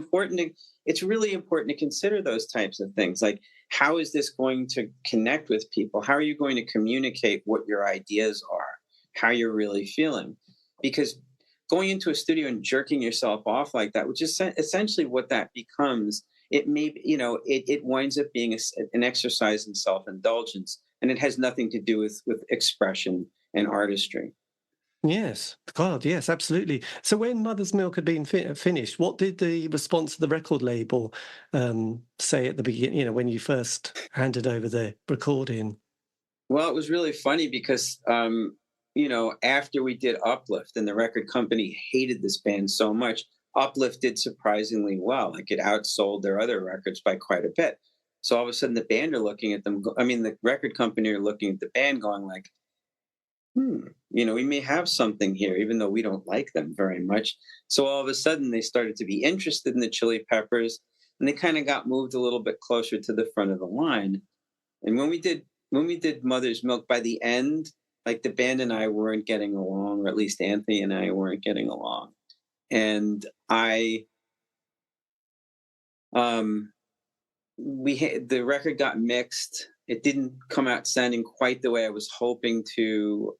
really important to consider those types of things. Like, how is this going to connect with people? How are you going to communicate what your ideas are, how you're really feeling? Because going into a studio and jerking yourself off like that, which is essentially what that becomes, it may, you know, it winds up being an exercise in self-indulgence, and it has nothing to do with expression and artistry. Yes, God, yes, absolutely. So when Mother's Milk had been finished, what did the response of the record label say at the beginning, you know, when you first handed over the recording? Well, it was really funny because, you know, after we did Uplift, and the record company hated this band so much, Uplift did surprisingly well. Like, it outsold their other records by quite a bit. So all of a sudden the band are looking at them. I mean, the record company are looking at the band going like, you know, we may have something here, even though we don't like them very much. So all of a sudden they started to be interested in the Chili Peppers, and they kind of got moved a little bit closer to the front of the line. And when we did Mother's Milk, by the end, like, the band and I weren't getting along, or at least Anthony and I weren't getting along. And the record got mixed. It didn't come out sounding quite the way I was hoping to.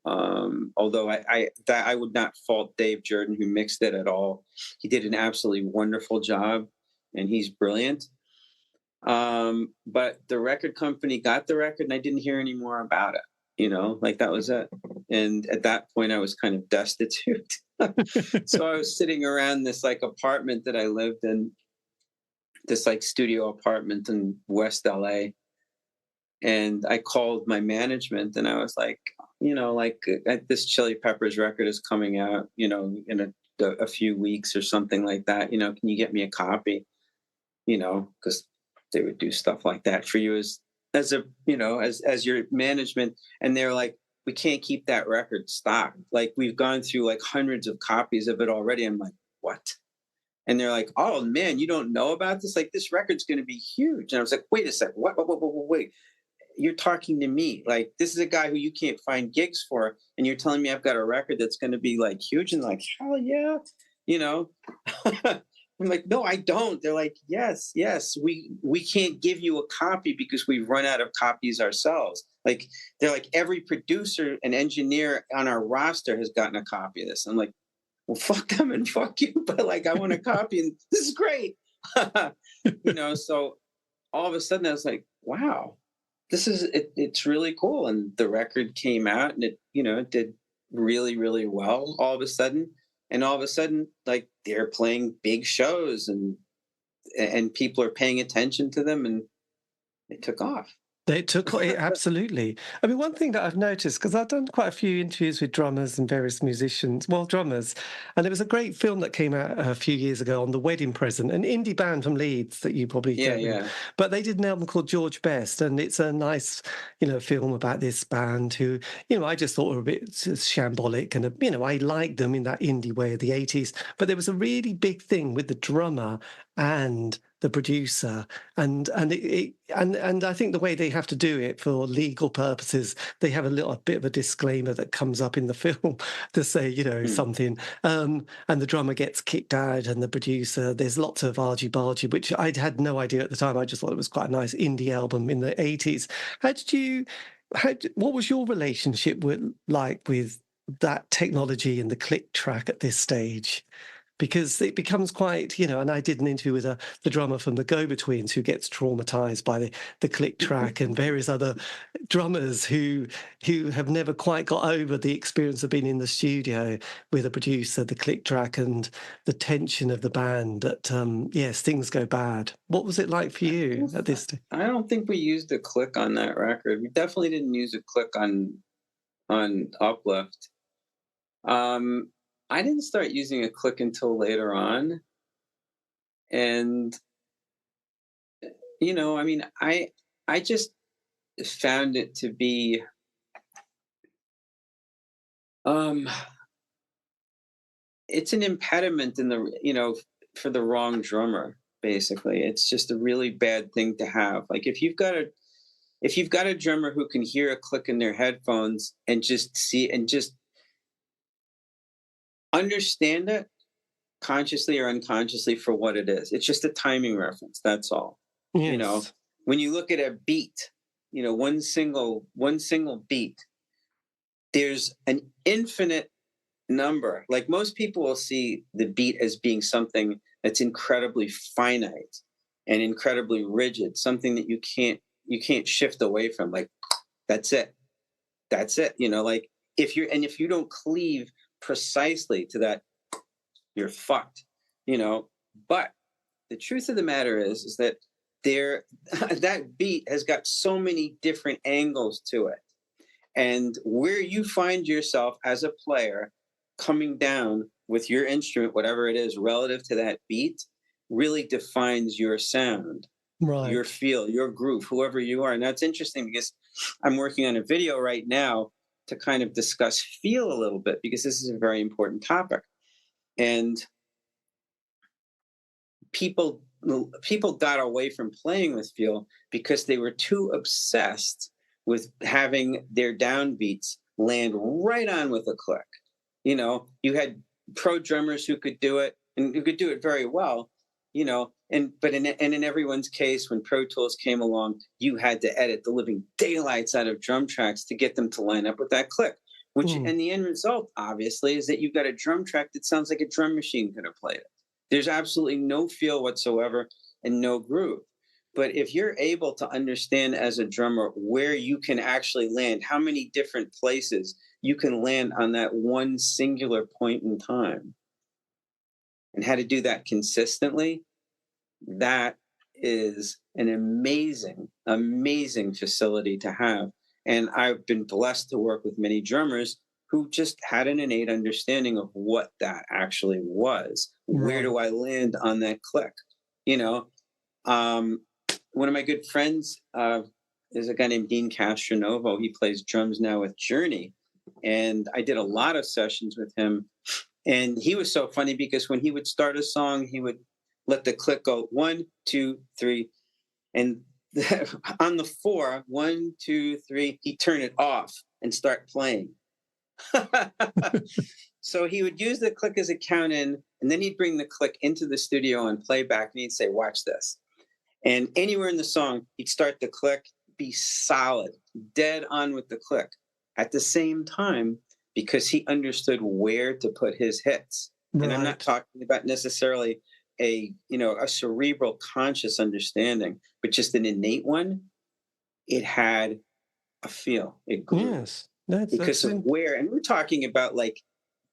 Although I would not fault Dave Jordan, who mixed it, at all. He did an absolutely wonderful job, and he's brilliant. But the record company got the record, and I didn't hear any more about it. You know, like, that was it. And at that point I was kind of destitute. So I was sitting around this, like, apartment that I lived in, this, like, studio apartment in West LA. And I called my management, and I was like, you know, like, this Chili Peppers record is coming out, you know, in a few weeks or something like that. You know, can you get me a copy? You know, because they would do stuff like that for you as a, you know, as your management. And they're like, we can't keep that record stocked. Like, we've gone through like hundreds of copies of it already. I'm like, what? And they're like, oh man, you don't know about this? Like, this record's going to be huge. And I was like, wait a second, wait. You're talking to me. Like, this is a guy who you can't find gigs for, and you're telling me I've got a record that's going to be like huge. And like, hell yeah, you know. I'm like, no, I don't. They're like, yes, we can't give you a copy because we've run out of copies ourselves. Like, they're like, every producer and engineer on our roster has gotten a copy of this. I'm like, well, fuck them and fuck you, but like, I want a copy, and this is great. You know, so all of a sudden I was like, wow, this is it, it's really cool. And the record came out, and it, you know, it did really, really well all of a sudden. And all of a sudden, like, they're playing big shows, and people are paying attention to them, and it took off. They took it, absolutely. I mean, one thing that I've noticed, because I've done quite a few interviews with drummers and various musicians, well, drummers, and there was a great film that came out a few years ago on The Wedding Present, an indie band from Leeds that you probably yeah. But they did an album called George Best, and it's a nice, you know, film about this band who, you know, I just thought were a bit shambolic, and, you know, I liked them in that indie way of the 80s. But there was a really big thing with the drummer and the producer, and I think the way they have to do it for legal purposes, they have a little bit of a disclaimer that comes up in the film to say, you know, something, and the drummer gets kicked out, and the producer. There's lots of argy-bargy, which I'd had no idea at the time. I just thought it was quite a nice indie album in the 80s. What was your relationship with that technology and the click track at this stage? Because it becomes quite, you know, and I did an interview with the drummer from the Go-Betweens who gets traumatized by the click track, and various other drummers who have never quite got over the experience of being in the studio with a producer, the click track, and the tension of the band that, yes, things go bad. What was it like for you at this stage? I don't think we used a click on that record. We definitely didn't use a click on Uplift. I didn't start using a click until later on. And, you know, I mean, I just found it to be, it's an impediment for the wrong drummer, basically. It's just a really bad thing to have. Like if you've got a drummer who can hear a click in their headphones and just understand it consciously or unconsciously for what it is. It's just a timing reference. That's all. Yes. You know, when you look at a beat, you know, one single beat, there's an infinite number. Like most people will see the beat as being something that's incredibly finite and incredibly rigid, something that you can't shift away from. Like, that's it. You know, like if you don't cleave precisely to that, you're fucked, you know. But the truth of the matter is that that beat has got so many different angles to it, and where you find yourself as a player coming down with your instrument, whatever it is, relative to that beat, really defines your sound, right? Your feel, your groove, whoever you are. And that's interesting because I'm working on a video right now to kind of discuss feel a little bit, because this is a very important topic. And people got away from playing with feel because they were too obsessed with having their downbeats land right on with a click. You know, you had pro drummers who could do it, and who could do it very well, you know, in everyone's case, when Pro Tools came along, you had to edit the living daylights out of drum tracks to get them to line up with that click, which, and the end result, obviously, is that you've got a drum track that sounds like a drum machine could have played it. There's absolutely no feel whatsoever and no groove. But if you're able to understand as a drummer where you can actually land, how many different places you can land on that one singular point in time, and how to do that consistently, that is an amazing, amazing facility to have. And I've been blessed to work with many drummers who just had an innate understanding of what that actually was. Where do I land on that click? You know, one of my good friends is a guy named Dean Castronovo. He plays drums now with Journey. And I did a lot of sessions with him. And he was so funny because when he would start a song, he would let the click go 1, 2, 3. And on the 4, 1, 2, 3, he'd turn it off and start playing. So he would use the click as a count in, and then he'd bring the click into the studio on playback, and he'd say, watch this. And anywhere in the song, he'd start the click, be solid, dead on with the click. At the same time, because he understood where to put his hits. Right. And I'm not talking about necessarily a cerebral conscious understanding, but just an innate one. It had a feel. It grew. Yes. Because of where, and we're talking about like,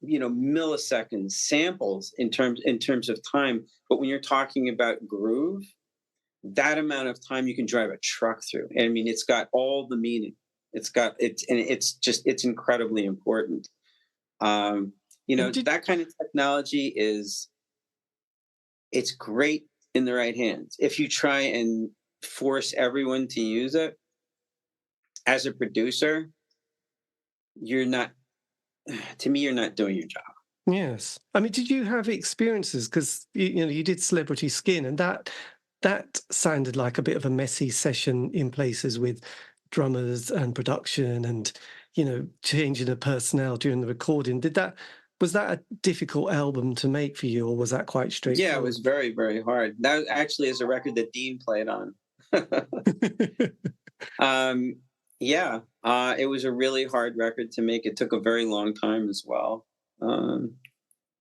you know, milliseconds samples in terms of time. But when you're talking about groove, that amount of time you can drive a truck through. And I mean, it's got all the meaning. It's incredibly important. You know, that kind of technology it's great in the right hands. If you try and force everyone to use it, as a producer, you're not doing your job. Yes. I mean, did you have experiences? Because, you know, you did Celebrity Skin, and that that sounded like a bit of a messy session in places with drummers and production and, changing the personnel during the recording. Was that a difficult album to make for you, or was that quite straightforward? Yeah, it was very, very hard. That actually is a record that Dean played on. Yeah, it was a really hard record to make. It took a very long time as well.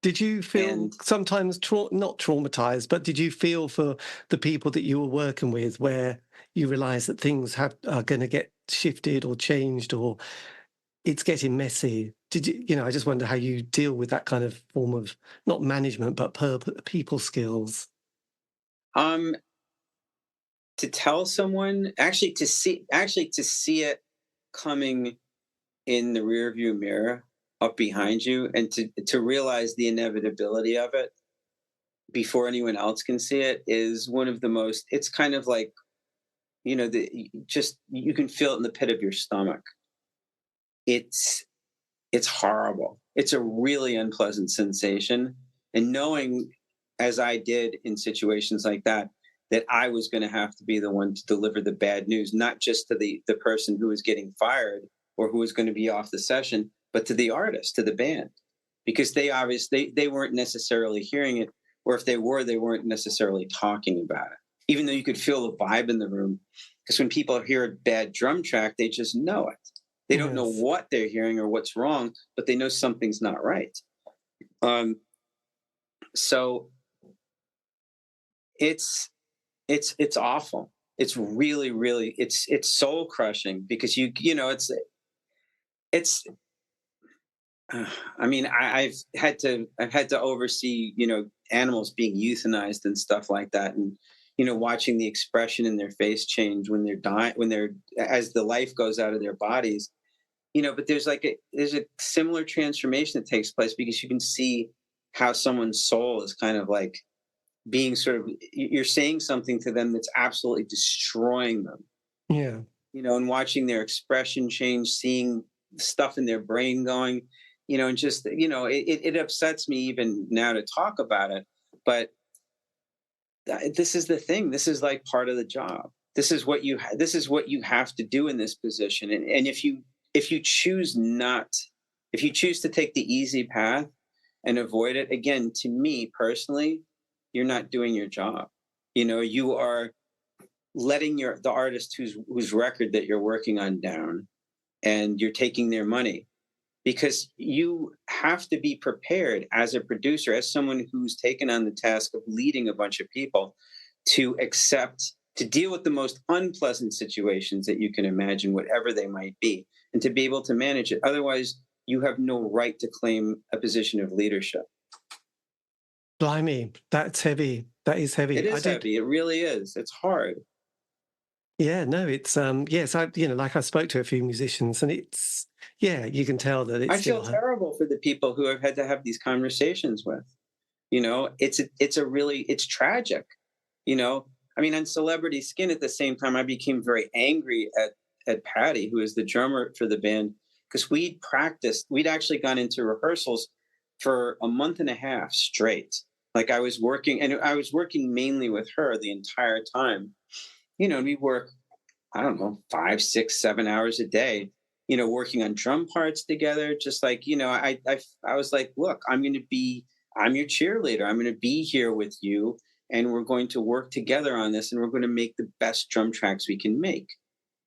Did you feel sometimes not traumatized, but did you feel for the people that you were working with, where you realize that things are going to get shifted or changed, or it's getting messy? Did you, I just wonder how you deal with that kind of form of not management, but people skills. To tell someone, actually to see it coming in the rearview mirror up behind you, and to realize the inevitability of it before anyone else can see it, is one of the most, it's kind of like, you can feel it in the pit of your stomach. It's horrible. It's a really unpleasant sensation. And knowing, as I did in situations like that I was going to have to be the one to deliver the bad news, not just to the person who was getting fired or who was going to be off the session, but to the artist, to the band, because they obviously they weren't necessarily hearing it, or if they weren't necessarily talking about it, even though you could feel the vibe in the room. Because when people hear a bad drum track, they just know it. They don't know what they're hearing or what's wrong, but they know something's not right. So it's awful. It's really, really, it's soul crushing, because I mean, I've had to oversee, animals being euthanized and stuff like that. And, watching the expression in their face change when they're dying, as the life goes out of their bodies, but there's a similar transformation that takes place, because you can see how someone's soul is kind of like being you're saying something to them that's absolutely destroying them. Yeah. And watching their expression change, seeing stuff in their brain going, and just, it upsets me even now to talk about it. But this is the thing. This is like part of the job. This is what you have to do in this position. And if you choose to take the easy path and avoid it, again, to me personally, you're not doing your job. You are letting the artist whose record that you're working on down, and you're taking their money, because you have to be prepared as a producer, as someone who's taken on the task of leading a bunch of people, to deal with the most unpleasant situations that you can imagine, whatever they might be, and to be able to manage it. Otherwise, you have no right to claim a position of leadership. Blimey, that's heavy. That is heavy. It is heavy. It really is. It's hard. Yeah, no, it's yes, like I spoke to a few musicians, and it's, you can tell that it's. I feel terrible for the people who have had to have these conversations with. It's tragic. I mean, on Celebrity Skin, at the same time, I became very angry at Patty, who is the drummer for the band, because we'd actually gone into rehearsals for a month and a half straight. Like I was working mainly with her the entire time. And we work, I don't know, 5, 6, 7 hours a day, working on drum parts together. Just like, I was like, look, I'm your cheerleader. I'm going to be here with you, and we're going to work together on this, and we're going to make the best drum tracks we can make.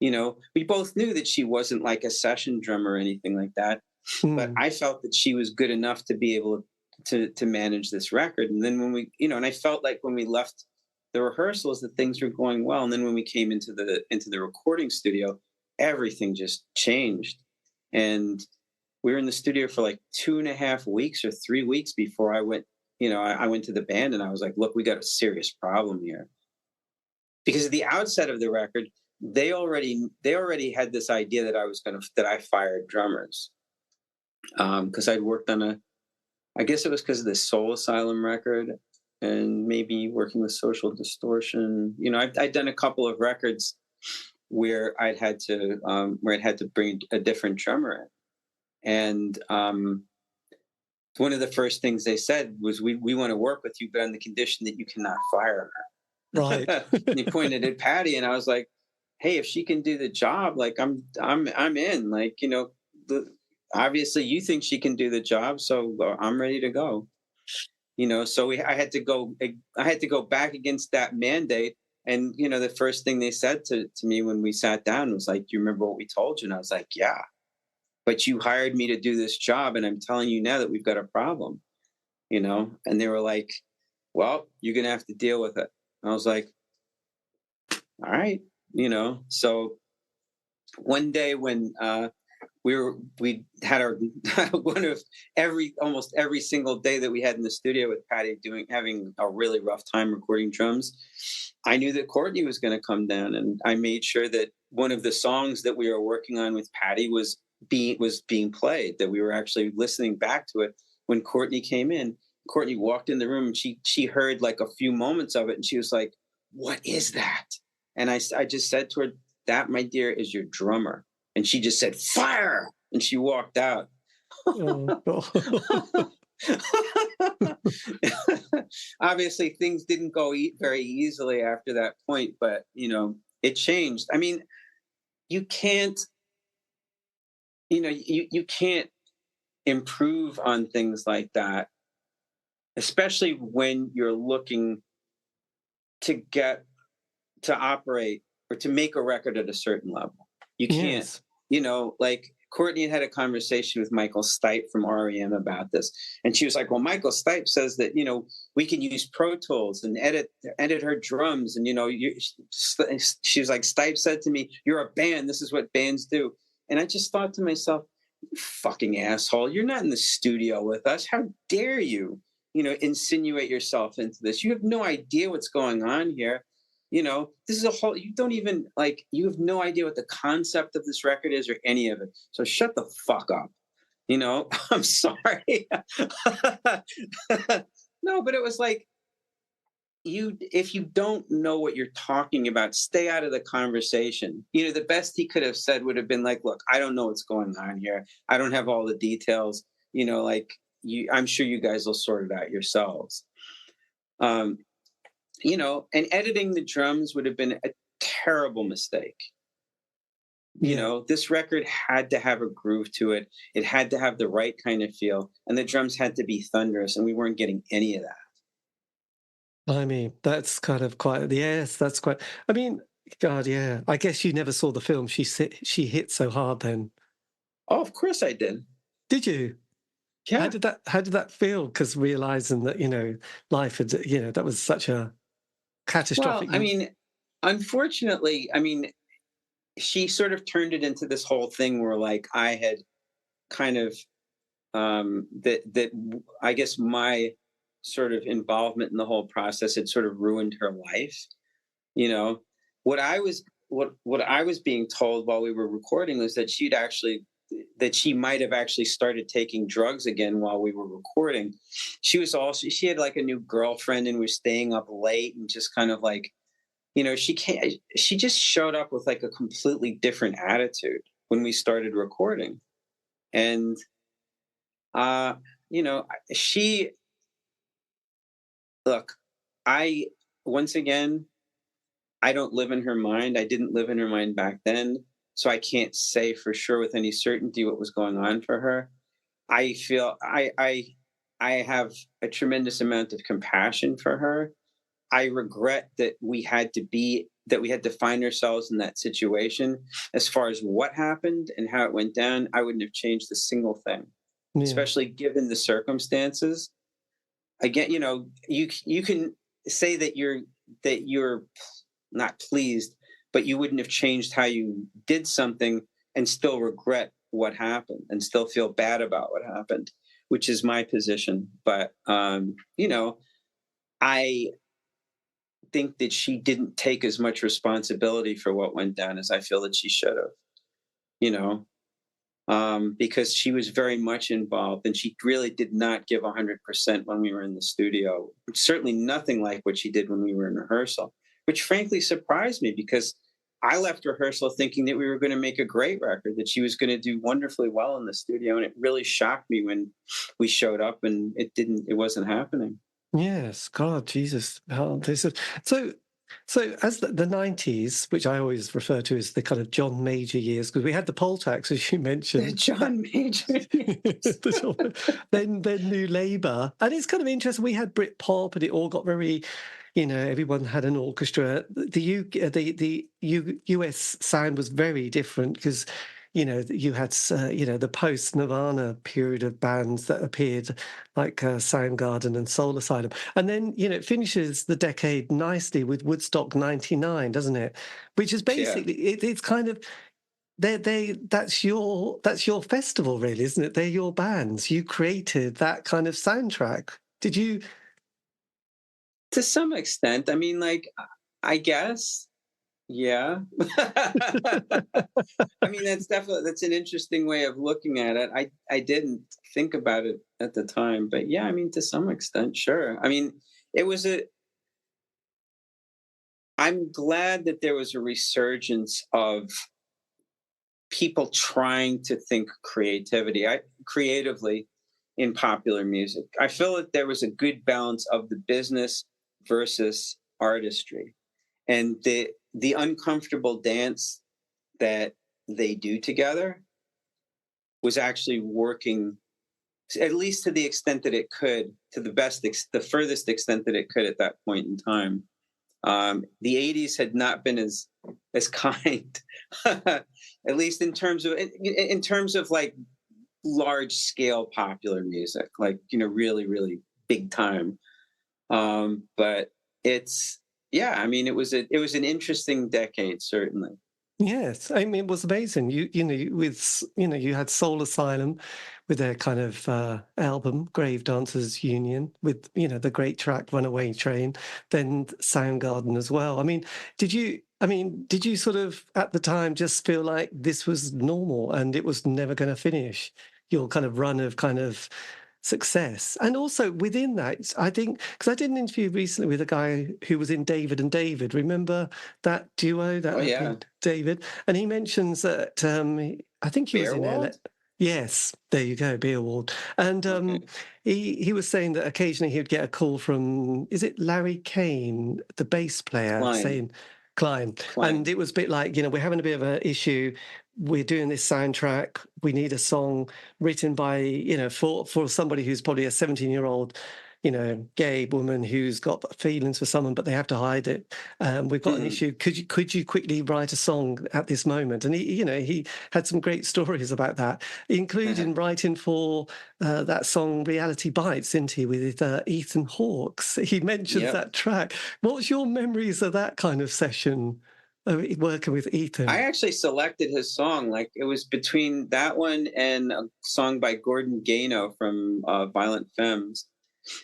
We both knew that she wasn't like a session drummer or anything like that, but I felt that she was good enough to be able to manage this record. And then when we, and I felt like when we left the rehearsals that things were going well. And then when we came into the recording studio, everything just changed. And we were in the studio for like 2.5 weeks or 3 weeks before I went, I went to the band, and I was like, look, we got a serious problem here. Because at the outset of the record, they already had this idea that I fired drummers. Because I'd worked on I guess it was because of the Soul Asylum record, and maybe working with Social Distortion. I'd done a couple of records where I'd had to bring a different drummer in. And one of the first things they said was, we want to work with you, but on the condition that you cannot fire her. Right. And he pointed at Patty, and I was like, "Hey, if she can do the job, like I'm in. Like, obviously you think she can do the job, so I'm ready to go." So I had to go back against that mandate. And the first thing they said to me when we sat down was like, "You remember what we told you?" And I was like, "Yeah, but you hired me to do this job, and I'm telling you now that we've got a problem." And they were like, "Well, you're gonna have to deal with it." And I was like, "All right." So one day when we had our one of almost every single day that we had in the studio with Patty having a really rough time recording drums, I knew that Courtney was going to come down, and I made sure that one of the songs that we were working on with Patty was being played, that we were actually listening back to it when Courtney came in. Courtney walked in the room, and she heard like a few moments of it, and she was like, "What is that?" And I just said to her, "That, my dear, is your drummer." And she just said, "Fire!" And she walked out. Oh. Obviously, things didn't go very easily after that point, but it changed. I mean, you can't, you can't improve on things like that, especially when you're looking to get to operate or to make a record at a certain level. You can't, Yes. like Courtney had a conversation with Michael Stipe from REM about this. And she was like, "Well, Michael Stipe says that, we can use Pro Tools and edit her drums. And, she was like, Stipe said to me, 'You're a band. This is what bands do.'" And I just thought to myself, "You fucking asshole. You're not in the studio with us. How dare you, insinuate yourself into this? You have no idea what's going on here. This is you don't even you have no idea what the concept of this record is or any of it. So shut the fuck up." I'm sorry. No, but it was like, if you don't know what you're talking about, stay out of the conversation. The best he could have said would have been like, "Look, I don't know what's going on here. I don't have all the details. I'm sure you guys will sort it out yourselves." And editing the drums would have been a terrible mistake. This record had to have a groove to it. It had to have the right kind of feel, and the drums had to be thunderous, and we weren't getting any of that. I mean, that's kind of quite, yes, that's quite, I mean, God, yeah. I guess you never saw the film. She hit so hard then. Oh, of course I did. Did you? Yeah. How did that feel? Because realizing that, life had, that was such a catastrophic. Well, I mean, unfortunately, she sort of turned it into this whole thing where like I had kind of that I guess my sort of involvement in the whole process had sort of ruined her life. What I was being told while we were recording was that she might have actually started taking drugs again while we were recording. She had like a new girlfriend and was staying up late and just kind of like, she just showed up with like a completely different attitude when we started recording. And, look, once again, I don't live in her mind. I didn't live in her mind back then. So I can't say for sure with any certainty what was going on for her. I feel I have a tremendous amount of compassion for her. I regret that we had to find ourselves in that situation. As far as what happened and how it went down, I wouldn't have changed a single thing, especially given the circumstances. Again, you can say that you're not pleased, but you wouldn't have changed how you did something and still regret what happened and still feel bad about what happened, which is my position. But, I think that she didn't take as much responsibility for what went down as I feel that she should have, because she was very much involved and she really did not give 100% when we were in the studio. Certainly nothing like what she did when we were in rehearsal, which frankly surprised me because I left rehearsal thinking that we were going to make a great record, that she was going to do wonderfully well in the studio. And it really shocked me when we showed up and it wasn't happening. Yes, God, Jesus. So So as the 90s, which I always refer to as the kind of John Major years, because we had the poll tax, as you mentioned. John Major. then New Labour. And it's kind of interesting. We had Britpop and it all got very, everyone had an orchestra. The US sound was very different because you had, the post-Nirvana period of bands that appeared like Soundgarden and Soul Asylum. And then, it finishes the decade nicely with Woodstock 99, doesn't it? Which is basically, it's kind of, that's your festival, really, isn't it? They're your bands. You created that kind of soundtrack. Did you? To some extent. I mean, like, I guess. Yeah. I mean, that's an interesting way of looking at it. I didn't think about it at the time, but yeah, I mean, to some extent, sure. I mean, I'm glad that there was a resurgence of people trying to think creatively in popular music. I feel that there was a good balance of the business versus artistry, and the uncomfortable dance that they do together was actually working, at least to the extent that it could, to the furthest extent that it could at that point in time. The 80s had not been as kind, at least in terms of like large scale popular music, like, really, really big time. But I mean, it was an interesting decade, certainly. Yes, I mean, it was amazing. You had Soul Asylum with their kind of album Grave Dancers Union with the great track Runaway Train, then Soundgarden as well. I mean, did you sort of at the time just feel like this was normal and it was never going to finish, your kind of run of kind of success? And also within that, I think, because I did an interview recently with a guy who was in David and David. Remember that duo? David, and he mentions that I think he was in LA. Yes, there you go, Beerwald. And he was saying that occasionally he would get a call from, is it Larry Kane, the bass player, saying Klein. And it was a bit like, we're having a bit of an issue. We're doing this soundtrack. We need a song written by, for somebody who's probably a 17-year-old, gay woman who's got feelings for someone, but they have to hide it. We've got an issue. Could you quickly write a song at this moment? And he had some great stories about that, including writing for that song "Reality Bites," didn't he, with Ethan Hawke's? He mentions that track. What's your memories of that kind of session? Working with Ethan. I actually selected his song. Like, it was between that one and a song by Gordon Gano from Violent Femmes.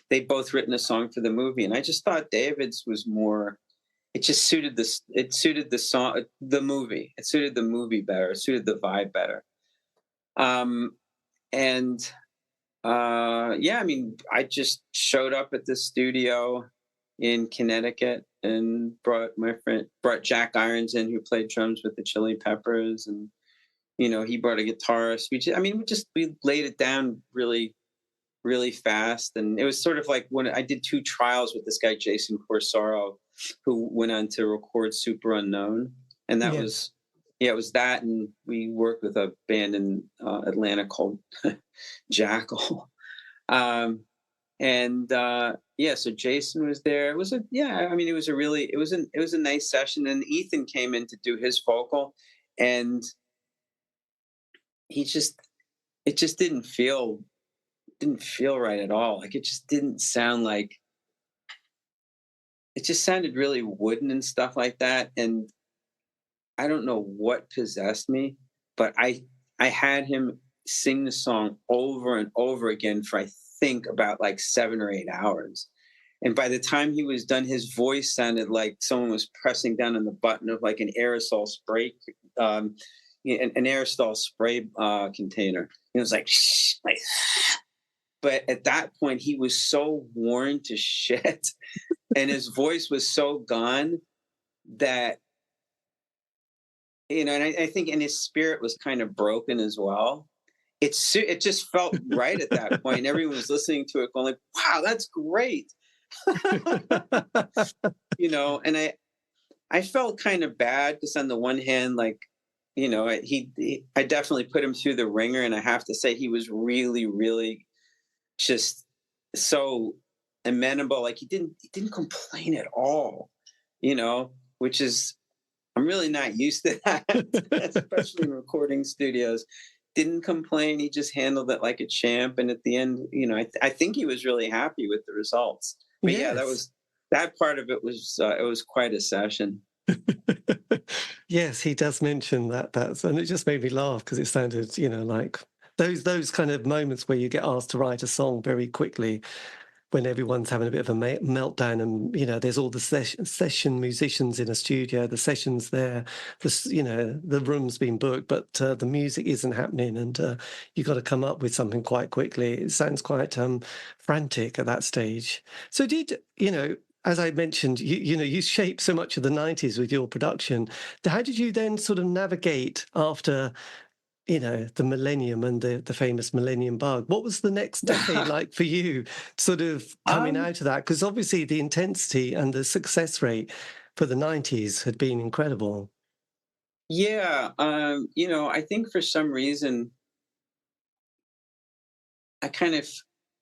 They'd both written a song for the movie, and I just thought David's was more. It just suited this. It suited the song, the movie. It suited the movie better. It suited the vibe better. I mean, I just showed up at the studio in Connecticut and brought Jack Irons in, who played drums with the Chili Peppers, and he brought a guitarist. We laid it down really, really fast, and it was sort of like when I did 2 trials with this guy Jason Corsaro, who went on to record Super Unknown, and that was it was that, and we worked with a band in Atlanta called Jackal. So Jason was there. It was a nice session. And Ethan came in to do his vocal, and it just didn't feel right at all. Like, it just didn't sound like, it just sounded really wooden and stuff like that. And I don't know what possessed me, but I had him sing the song over and over again for, I think, about like 7 or 8 hours. And by the time he was done, his voice sounded like someone was pressing down on the button of like an aerosol spray, an aerosol spray container. It was like, but at that point he was so worn to shit, and his voice was so gone that, and I think, and his spirit was kind of broken as well. It just felt right at that point. Everyone was listening to it going like, wow, that's great. And I felt kind of bad because on the one hand, like, you know, I definitely put him through the ringer, and I have to say he was really, really just so amenable. Like he didn't complain at all, you know, which is, I'm really not used to that, especially in recording studios. Didn't complain. He just handled it like a champ. And at the end, you know, I think he was really happy with the results. But yeah, Yes. that part of it was quite a session. Yes, he does mention that. And it just made me laugh because it sounded, you know, like those kind of moments where you get asked to write a song very quickly when everyone's having a bit of a meltdown, and you know, there's all the session musicians in a studio, the sessions there, you know, the room's been booked, but the music isn't happening, and you got to come up with something quite quickly. It sounds quite frantic at that stage. So you know, as I mentioned, you know, you shaped so much of the 90s with your production. How did you then sort of navigate after, you know, the millennium and the famous millennium bug? What was the next decade like for you, sort of coming um, out of that? Because obviously the intensity and the success rate for the 90s had been incredible. yeah, you know, I think for some reason I kind of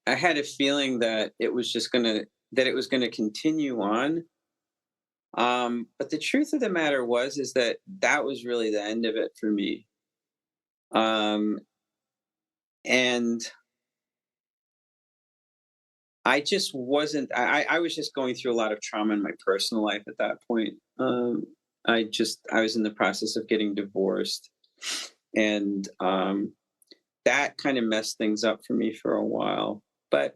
I had a feeling that it was gonna continue on. But the truth of the matter is that that was really the end of it for me. Um, and I just wasn't. I was just going through a lot of trauma in my personal life at that point. I was in the process of getting divorced, and that kind of messed things up for me for a while. But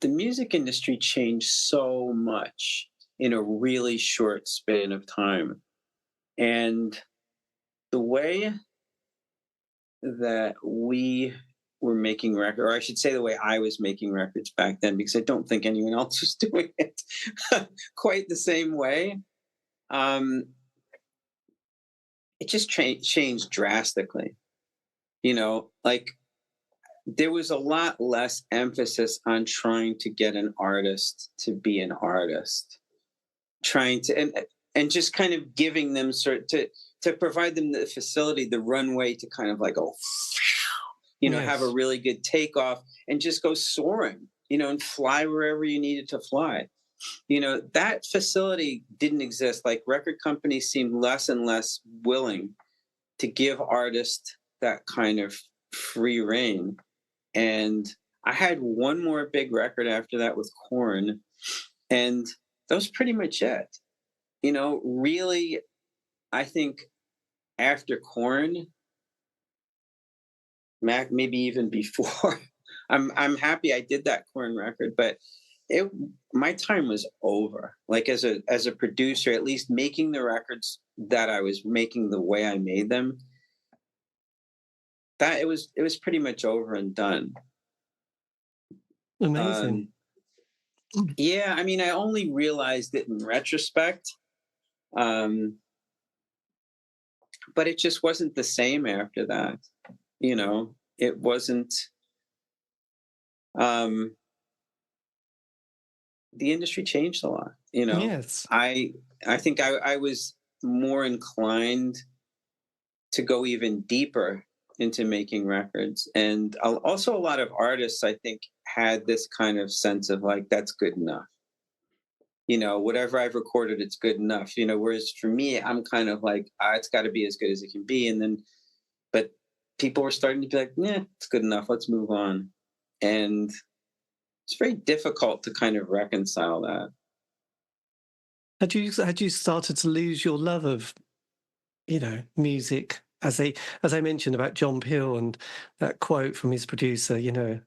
the music industry changed so much in a really short span of time, and the way that we were making records, or I should say the way I was making records back then, because I don't think anyone else was doing it quite the same way. Um, it just changed drastically. You know, like there was a lot less emphasis on trying to get an artist to be an artist, trying to and just kind of giving them to provide them the facility, the runway to kind of like go, you know, have a Yes. really good takeoff and just go soaring, you know, and fly wherever you needed to fly. You know, that facility didn't exist. Like record companies seemed less and less willing to give artists that kind of free reign. And I had one more big record after that with Korn, and that was pretty much it. You know, really, I think after Korn, Mac, maybe even before. I'm happy I did that Korn record, but it my time was over. Like as a producer, at least making the records that I was making the way I made them, that it was pretty much over and done. Amazing. Um, yeah, I mean, I only realized it in retrospect, um, but it just wasn't the same after that. You know, it wasn't. Um, the industry changed a lot. You know, Yes. I I think I was more inclined to go even deeper into making records, and also a lot of artists I think had this kind of sense of like that's good enough. You know, whatever I've recorded, it's good enough. You know, whereas for me, I'm kind of like it's got to be as good as it can be, and then but people were starting to be like, yeah, it's good enough. Let's move on, and it's very difficult to kind of reconcile that. Had you started to lose your love of, you know, music, as I mentioned about John Peel and that quote from his producer, you know,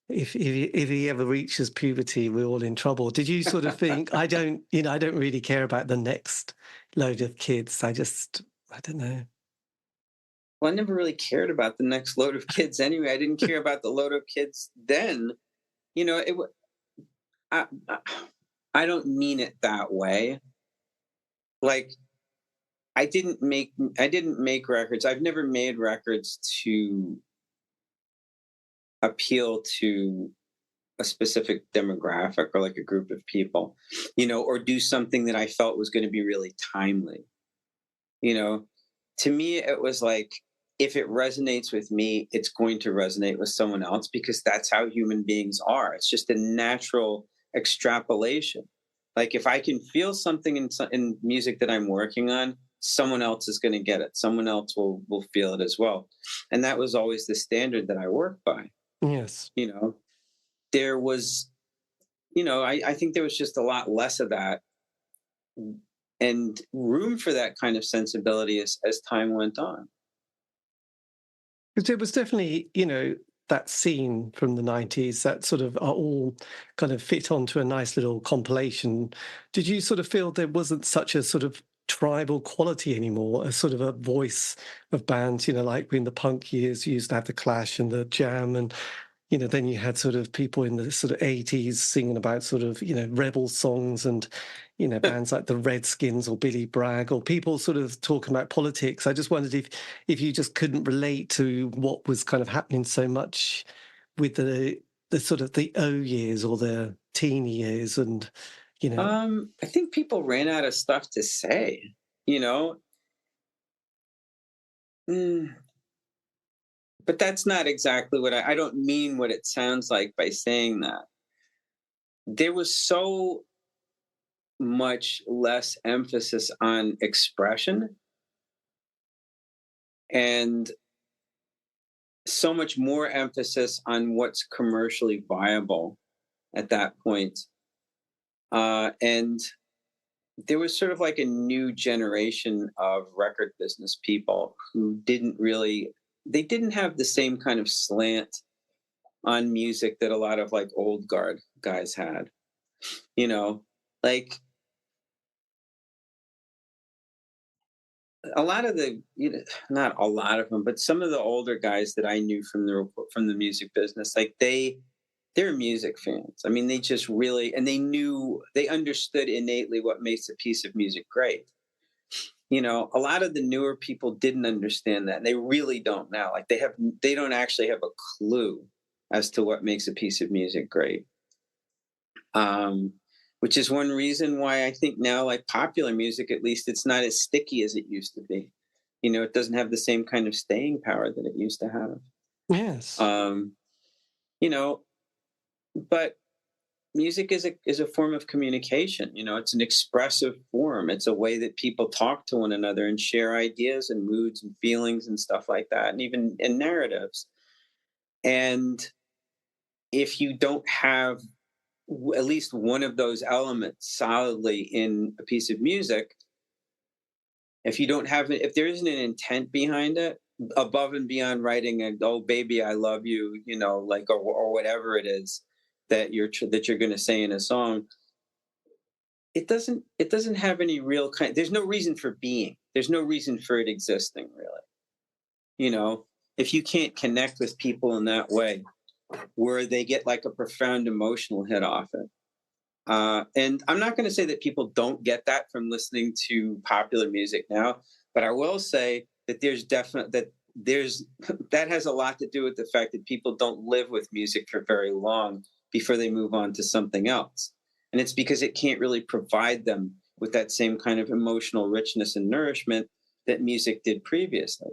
if he ever reaches puberty, we're all in trouble. Did you sort of think, I don't, you know, I don't really care about the next load of kids. I don't know. Well, I never really cared about the next load of kids anyway. I didn't care about the load of kids then. You know, I, I I don't mean it that way. Like I didn't make records. I've never made records to appeal to a specific demographic or like a group of people, or do something that I felt was going to be really timely. You know, to me, it was like, if it resonates with me, it's going to resonate with someone else because that's how human beings are. It's just a natural extrapolation. Like if I can feel something in music that I'm working on, someone else is going to get it. Someone else will feel it as well. And that was always the standard that I worked by. Yes. There was, I think there was just a lot less of that and room for that kind of sensibility as time went on. Because it was definitely, that scene from the 90s that sort of are all kind of fit onto a nice little compilation. Did you sort of feel there wasn't such a sort of tribal quality anymore, a sort of a voice of bands, like in the punk years, you used to have the Clash and the Jam, and then you had sort of people in the sort of 80s singing about sort of, rebel songs and, bands like the Redskins or Billy Bragg or people sort of talking about politics. I just wondered if you just couldn't relate to what was kind of happening so much with the sort of the O years or the teen years and, I think people ran out of stuff to say, you know. Mm, but that's not exactly what I don't mean what it sounds like by saying that. There was so much less emphasis on expression and so much more emphasis on what's commercially viable at that point. And there was sort of like a new generation of record business people who they didn't have the same kind of slant on music that a lot of like old guard guys had, like a lot of the, not a lot of them, but some of the older guys that I knew from the music business, like they're music fans. I mean, they just really, and they understood innately what makes a piece of music great. A lot of the newer people didn't understand that. And they really don't now. Like they don't actually have a clue as to what makes a piece of music great. Which is one reason why I think now, like popular music, at least it's not as sticky as it used to be. It doesn't have the same kind of staying power that it used to have. Yes. But music is a form of communication. It's an expressive form. It's a way that people talk to one another and share ideas and moods and feelings and stuff like that, and even in narratives. And if you don't have at least one of those elements solidly in a piece of music, if you don't have it, if there isn't an intent behind it, above and beyond writing a "oh baby I love you," like or whatever it is that you're going to say in a song, it doesn't have any real there's no reason for being, there's no reason for it existing, really. If you can't connect with people in that way where they get like a profound emotional hit off it. And I'm not going to say that people don't get that from listening to popular music now, but I will say that that has a lot to do with the fact that people don't live with music for very long before they move on to something else. And it's because it can't really provide them with that same kind of emotional richness and nourishment that music did previously.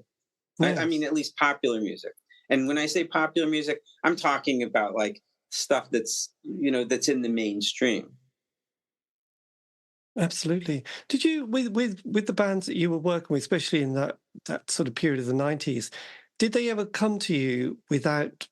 Yes. I mean, at least popular music. And when I say popular music, I'm talking about like stuff that's in the mainstream. Absolutely. Did you, with the bands that you were working with, especially in that sort of period of the 90s, did they ever come to you without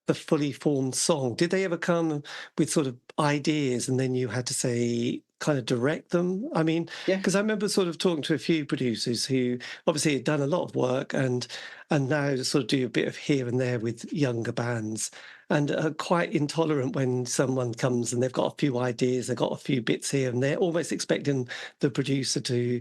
the fully formed song? Did they ever come with sort of ideas and then you had to say, kind of direct them? I mean, because I remember sort of talking to a few producers who obviously had done a lot of work and now sort of do a bit of here and there with younger bands and are quite intolerant when someone comes and they've got a few ideas, they've got a few bits here and they're almost expecting the producer to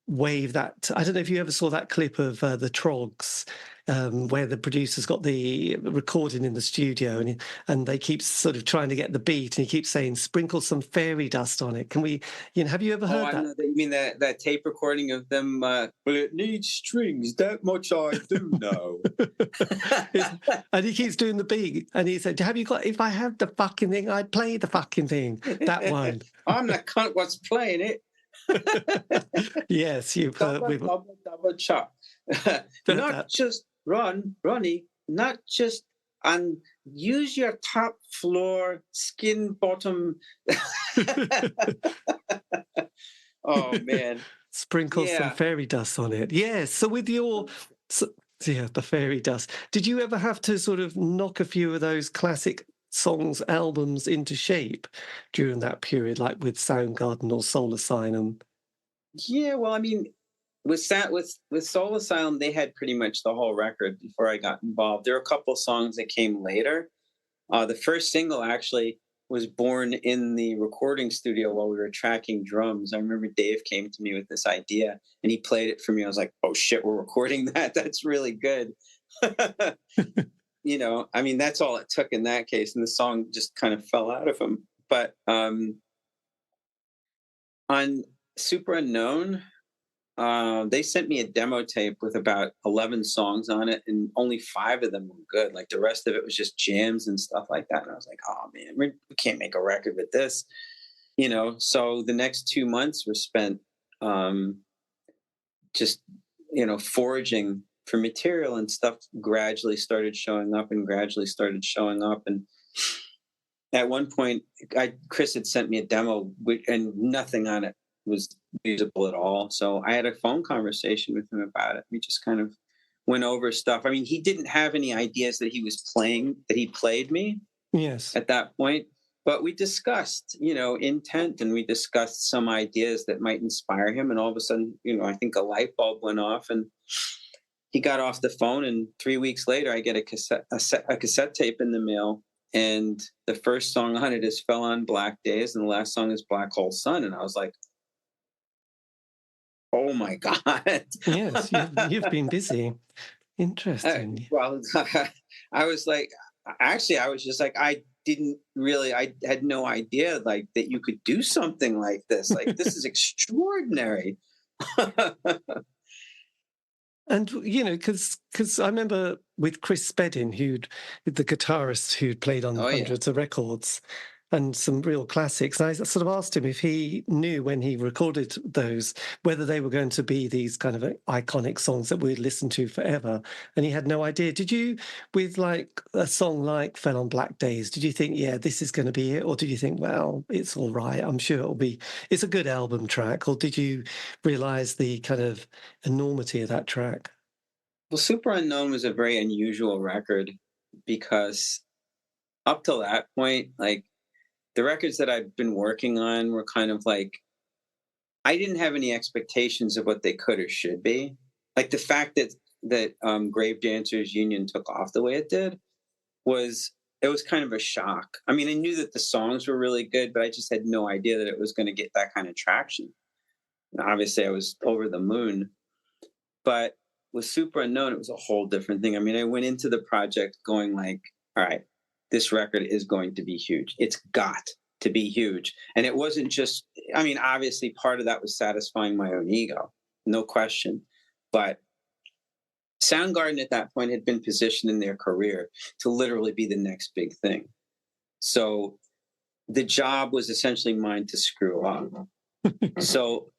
wave that. I don't know if you ever saw that clip of the Trogs where the producer's got the recording in the studio, and they keep sort of trying to get the beat, and he keeps saying, "Sprinkle some fairy dust on it." Can we, have you ever heard I that? know that. You mean that tape recording of them? Well, it needs strings. That much I do know. And he keeps doing the beat, and he said, "Have you got? If I had the fucking thing, I'd play the fucking thing." That one. I'm the cunt what's playing it. Yes, you've heard. Double chop. Not just Ronnie. Not just and use your top floor skin bottom. Oh man! Sprinkle some fairy dust on it. Yes. So with your, the fairy dust. Did you ever have to sort of knock a few of those classic songs, albums into shape during that period, like with Soundgarden or Soul Asylum? Yeah, well, I mean, with Soul Asylum, they had pretty much the whole record before I got involved. There were a couple of songs that came later. The first single actually was born in the recording studio while we were tracking drums. I remember Dave came to me with this idea and he played it for me. I was like, oh shit, we're recording that. That's really good. I mean, that's all it took in that case. And the song just kind of fell out of him. But on Super Unknown, they sent me a demo tape with about 11 songs on it, and only 5 of them were good. Like the rest of it was just jams and stuff like that. And I was like, oh man, we can't make a record with this, So the next 2 months were spent just, foraging for material, and stuff gradually started showing up. And at one point, Chris had sent me a demo and nothing on it was usable at all. So I had a phone conversation with him about it. We just kind of went over stuff. I mean, he didn't have any ideas that he played me. Yes. At that point. But we discussed, intent, and we discussed some ideas that might inspire him. And all of a sudden, I think a light bulb went off, and he got off the phone. And 3 weeks later, I get a cassette tape in the mail. And the first song on it is Fell on Black Days, and the last song is Black Hole Sun. And I was like, oh my God. Yes, you've been busy. Interesting. Well, I was like, actually, I was just like, I had no idea like that you could do something like this. Like, this is extraordinary. And, because I remember with Chris Spedding, the guitarist who'd played on hundreds of records and some real classics. And I sort of asked him if he knew when he recorded those, whether they were going to be these kind of iconic songs that we'd listen to forever. And he had no idea. Did you, with like a song like Fell on Black Days, did you think, yeah, this is going to be it? Or did you think, well, it's all right, I'm sure it's a good album track? Or did you realise the kind of enormity of that track? Well, Super Unknown was a very unusual record because up till that point, like, the records that I've been working on were kind of like, I didn't have any expectations of what they could or should be. Like the fact that Grave Dancers Union took off the way it did was kind of a shock. I mean, I knew that the songs were really good, but I just had no idea that it was going to get that kind of traction. And obviously, I was over the moon. But with Super Unknown, it was a whole different thing. I mean, I went into the project going like, all right, this record is going to be huge. It's got to be huge. And it wasn't just, I mean, obviously part of that was satisfying my own ego, no question. But Soundgarden at that point had been positioned in their career to literally be the next big thing. So the job was essentially mine to screw up. So,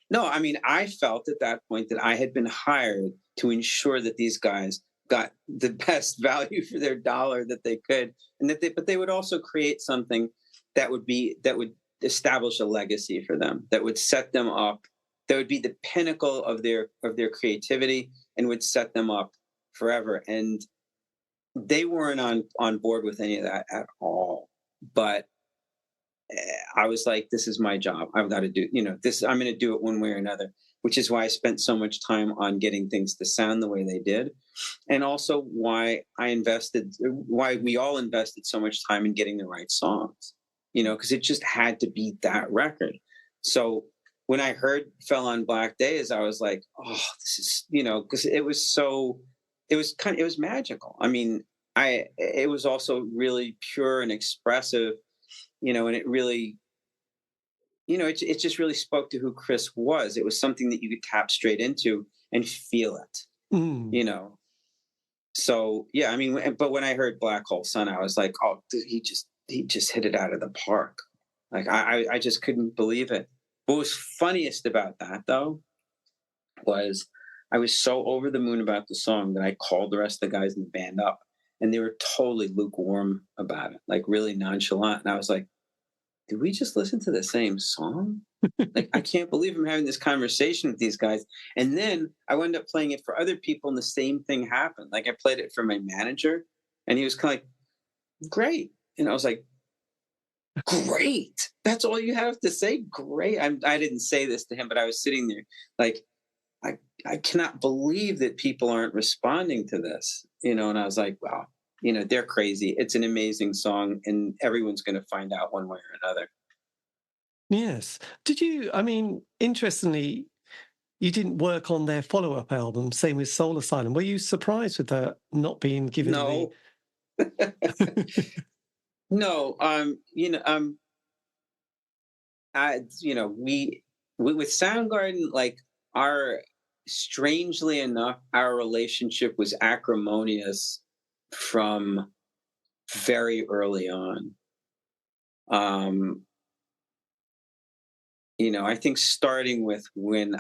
no, I mean, I felt at that point that I had been hired to ensure that these guys got the best value for their dollar that they could, and but they would also create something that would establish a legacy for them, that would set them up, that would be the pinnacle of their creativity and would set them up forever. And they weren't on board with any of that at all. But I was like, this is my job. I've got to do, this, I'm going to do it one way or another, which is why I spent so much time on getting things to sound the way they did. And also why we all invested so much time in getting the right songs, because it just had to be that record. So when I heard Fell on Black Days, I was like, oh, this is, because it was so it was magical. I mean, it was also really pure and expressive, and it really, it just really spoke to who Chris was. It was something that you could tap straight into and feel it, Mm. you know. So yeah, I mean, but when I heard Black Hole Sun, I was like, oh, dude, he just hit it out of the park. Like I just couldn't believe it. What was funniest about that though was I was so over the moon about the song that I called the rest of the guys in the band up, and they were totally lukewarm about it, like really nonchalant. And I was like, did we just listen to the same song? Like, I can't believe I'm having this conversation with these guys. And then I wound up playing it for other people, and the same thing happened. Like, I played it for my manager, and he was kind of like, great. And I was like, great. That's all you have to say? Great. I didn't say this to him, but I was sitting there like, I cannot believe that people aren't responding to this, and I was like, wow, they're crazy. It's an amazing song, and everyone's going to find out one way or another. Yes. Did you, I mean, interestingly, you didn't work on their follow-up album, same with Soul Asylum. Were you surprised with that not being given No. No, we with Soundgarden, like strangely enough, our relationship was acrimonious from very early on. I think starting with when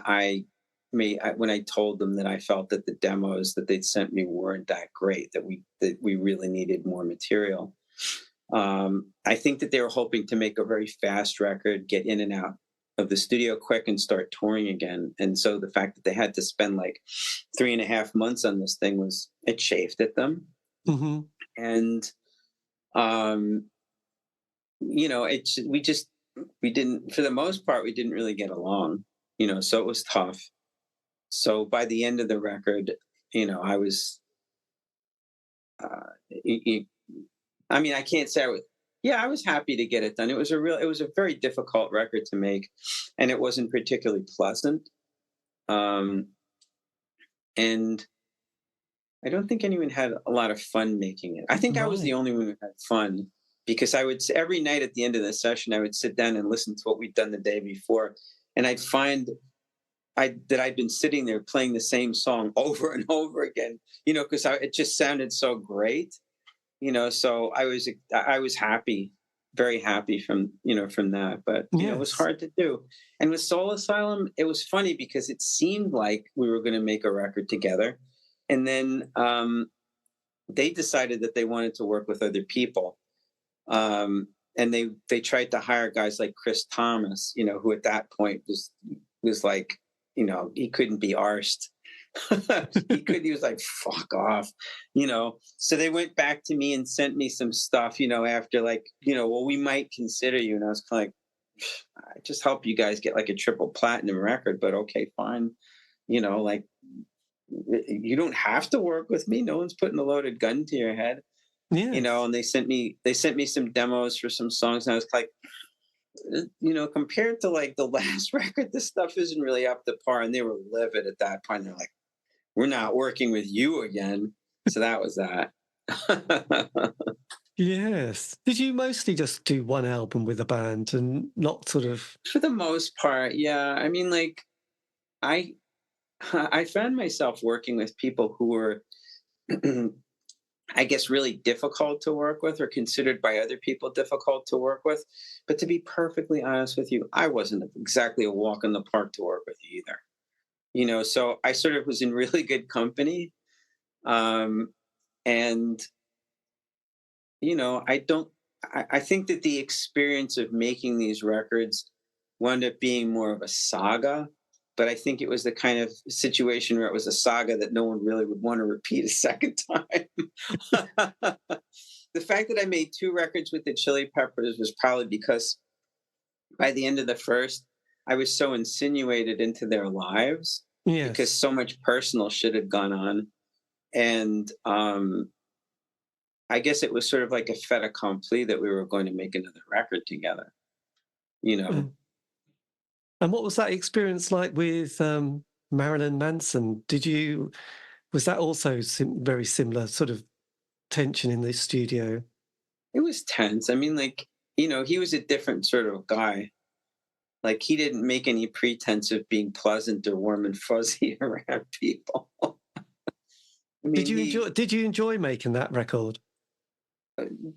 when I told them that I felt that the demos that they'd sent me weren't that great, that we really needed more material. I think that they were hoping to make a very fast record, get in and out of the studio quick, and start touring again. And so the fact that they had to spend like 3.5 months on this thing it chafed at them. Mm-hmm. And we didn't, for the most part, we didn't really get along. So it was tough. So by the end of the record, I was. I mean, I can't say I was happy to get it done. It was a very difficult record to make, and it wasn't particularly pleasant. And I don't think anyone had a lot of fun making it. I think I was the only one who had fun, because every night at the end of the session, I would sit down and listen to what we'd done the day before, and I'd find that I'd been sitting there playing the same song over and over again, because it just sounded so great. So I was happy, very happy from that, but it was hard to do. And with Soul Asylum, it was funny because it seemed like we were going to make a record together. And then they decided that they wanted to work with other people. And they tried to hire guys like Chris Thomas, who at that point was like, he couldn't be arsed. He was like, fuck off, so they went back to me and sent me some stuff, after like, well, we might consider you. And I was kind of like, I just hope you guys get like a triple platinum record, but okay, fine. Like, you don't have to work with me. No one's putting a loaded gun to your head. And they sent me some demos for some songs, and I was like, compared to like the last record, this stuff isn't really up to par. And they were livid at that point. They're like, we're not working with you again. So that was that. Yes. Did you mostly just do one album with a band and not sort of... For the most part, yeah. I mean, like, I found myself working with people who were, I guess, really difficult to work with, or considered by other people difficult to work with. But to be perfectly honest with you, I wasn't exactly a walk in the park to work with either. So I sort of was in really good company. And, I think that the experience of making these records wound up being more of a saga, but I think it was the kind of situation where it was a saga that no one really would want to repeat a second time. The fact that I made 2 records with the Chili Peppers was probably because by the end of the first, I was so insinuated into their lives, because so much personal shit had gone on. And I guess it was sort of like a fait accompli that we were going to make another record together, And what was that experience like with Marilyn Manson? Did you Was that also very similar sort of tension in the studio? It was tense. I mean, like, he was a different sort of guy. Like, he didn't make any pretense of being pleasant or warm and fuzzy around people. I mean, Did you enjoy making that record?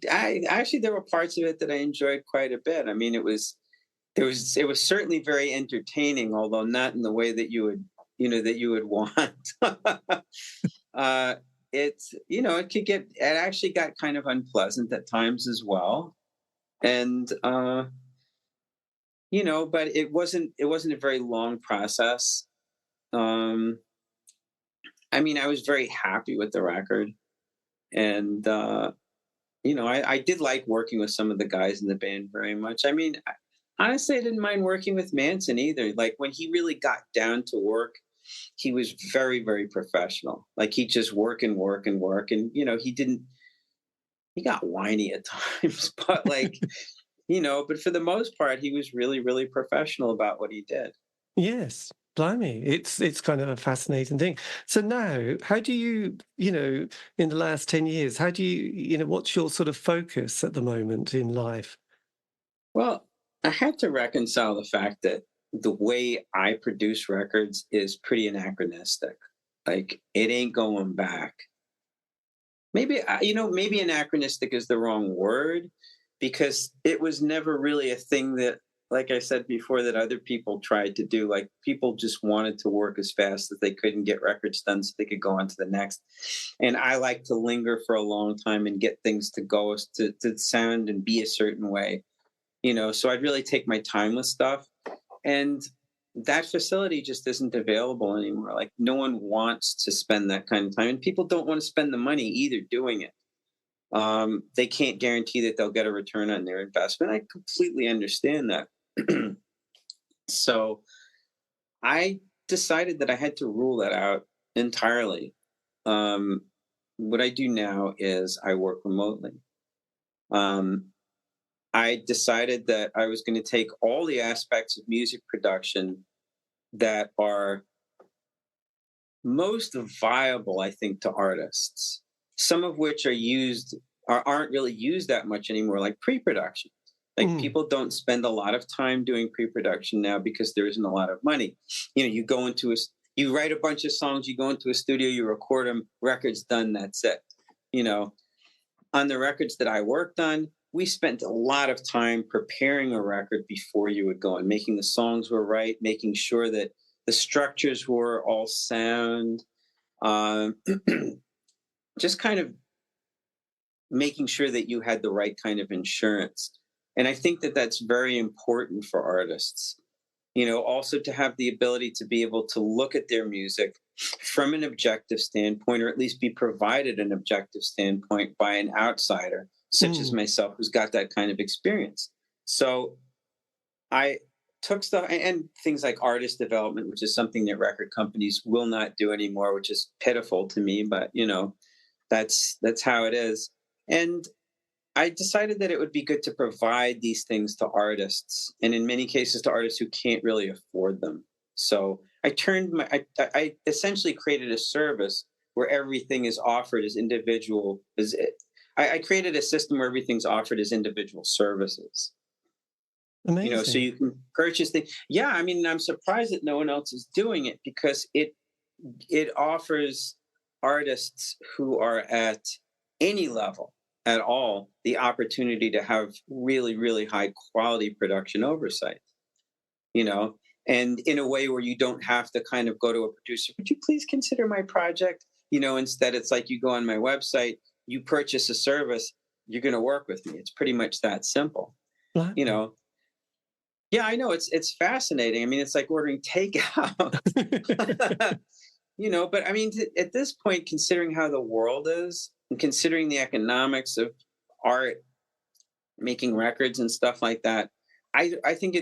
I actually, there were parts of it that I enjoyed quite a bit. I mean, it was certainly very entertaining, although not in the way that you would want. It actually got kind of unpleasant at times as well. And, but it wasn't a very long process. I mean, I was very happy with the record, and, I did like working with some of the guys in the band very much. I mean, honestly, I didn't mind working with Manson either. Like, when he really got down to work, he was very, very professional. Like, he just work and work and work. And, he got whiny at times, but like, but for the most part, he was really, really professional about what he did. Yes. Blimey, it's kind of a fascinating thing. So now, how do you, in the last 10 years, how do you, what's your sort of focus at the moment in life? Well, I had to reconcile the fact that the way I produce records is pretty anachronistic. Like, it ain't going back. Maybe, maybe anachronistic is the wrong word, because it was never really a thing that, like I said before, that other people tried to do. Like, people just wanted to work as fast as they could and get records done so they could go on to the next. And I like to linger for a long time and get things to go to sound and be a certain way, so I'd really take my time with stuff. And that facility just isn't available anymore. Like, no one wants to spend that kind of time, and people don't want to spend the money either doing it. They can't guarantee that they'll get a return on their investment. I completely understand that. So I decided that I had to rule that out entirely. What I do now is I work remotely. I decided that I was going to take all the aspects of music production that are most viable, I think, to artists, some of which aren't really used that much anymore, like pre-production. Like, people don't spend a lot of time doing pre-production now because there isn't a lot of money. You write a bunch of songs, you go into a studio, you record them, records done, that's it. On the records that I worked on, we spent a lot of time preparing a record before you would go and making the songs were right, making sure that the structures were all sound, just kind of making sure that you had the right kind of insurance. And I think that that's very important for artists, also to have the ability to be able to look at their music from an objective standpoint, or at least be provided an objective standpoint by an outsider, such as myself, who's got that kind of experience. So I took stuff and things like artist development, which is something that record companies will not do anymore, which is pitiful to me, but that's how it is. And I decided that it would be good to provide these things to artists, and in many cases to artists who can't really afford them. So I essentially created a service where everything is offered as individual. I created a system where everything's offered as individual services. Amazing. So you can purchase things. Yeah, I mean, I'm surprised that no one else is doing it, because it offers artists who are at any level at all the opportunity to have really, really high quality production oversight, and in a way where you don't have to kind of go to a producer, would you please consider my project? Instead it's like, you go on my website, you purchase a service, you're going to work with me. It's pretty much that simple. Right. Yeah, I know, it's fascinating. I mean, it's like ordering takeout. But I mean, at this point, considering how the world is, and considering the economics of art, making records and stuff like that, I think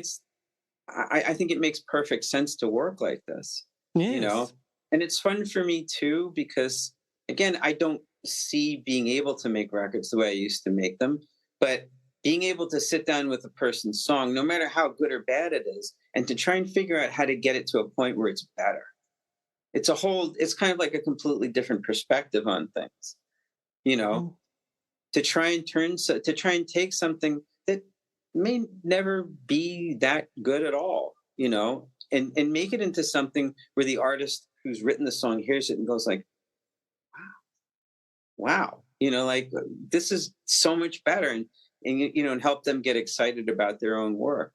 I think it makes perfect sense to work like this. Yes. And it's fun for me too, because again, I don't see being able to make records the way I used to make them, but being able to sit down with a person's song, no matter how good or bad it is, and to try and figure out how to get it to a point where it's better. it's kind of like a completely different perspective on things, you know, Mm. to try and take something that may never be that good at all, you know, and make it into something where the artist who's written the song hears it and goes like, wow, you know, like this is so much better, and you know, and help them get excited about their own work.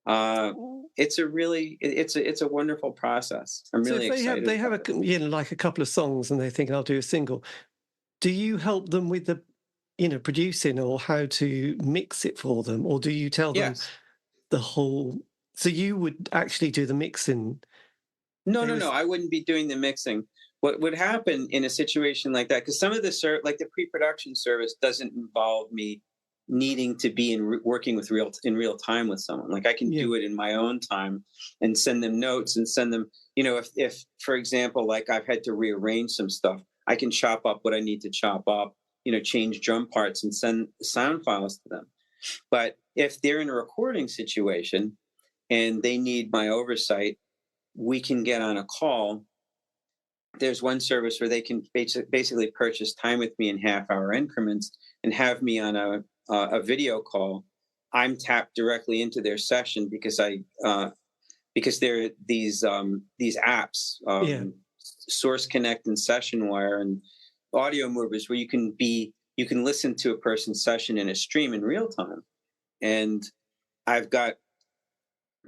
Uh, it's a wonderful process. I'm So really if excited they have about it. like a couple of songs and they think I'll do a single, do you help them with the producing or how to mix it for them, or do you tell them Yes. the whole? So you would actually do the mixing. No, They no, no. was I wouldn't be doing the mixing. What would happen in a situation like that? Because some of the like the pre-production service doesn't involve me needing to be working with in real time with someone. Like I can yeah do it in my own time and send them notes and send them. You know, if for example, like I've had to rearrange some stuff, I can chop up what I need to chop up. You know, change drum parts and send sound files to them. But if they're in a recording situation and they need my oversight, we can get on a call. There's one service where they can basically purchase time with me in half-hour increments and have me on a video call. I'm tapped directly into their session because there are these apps, yeah Source Connect and Session Wire and Audio Movers, where you can listen to a person's session in a stream in real time. And I've got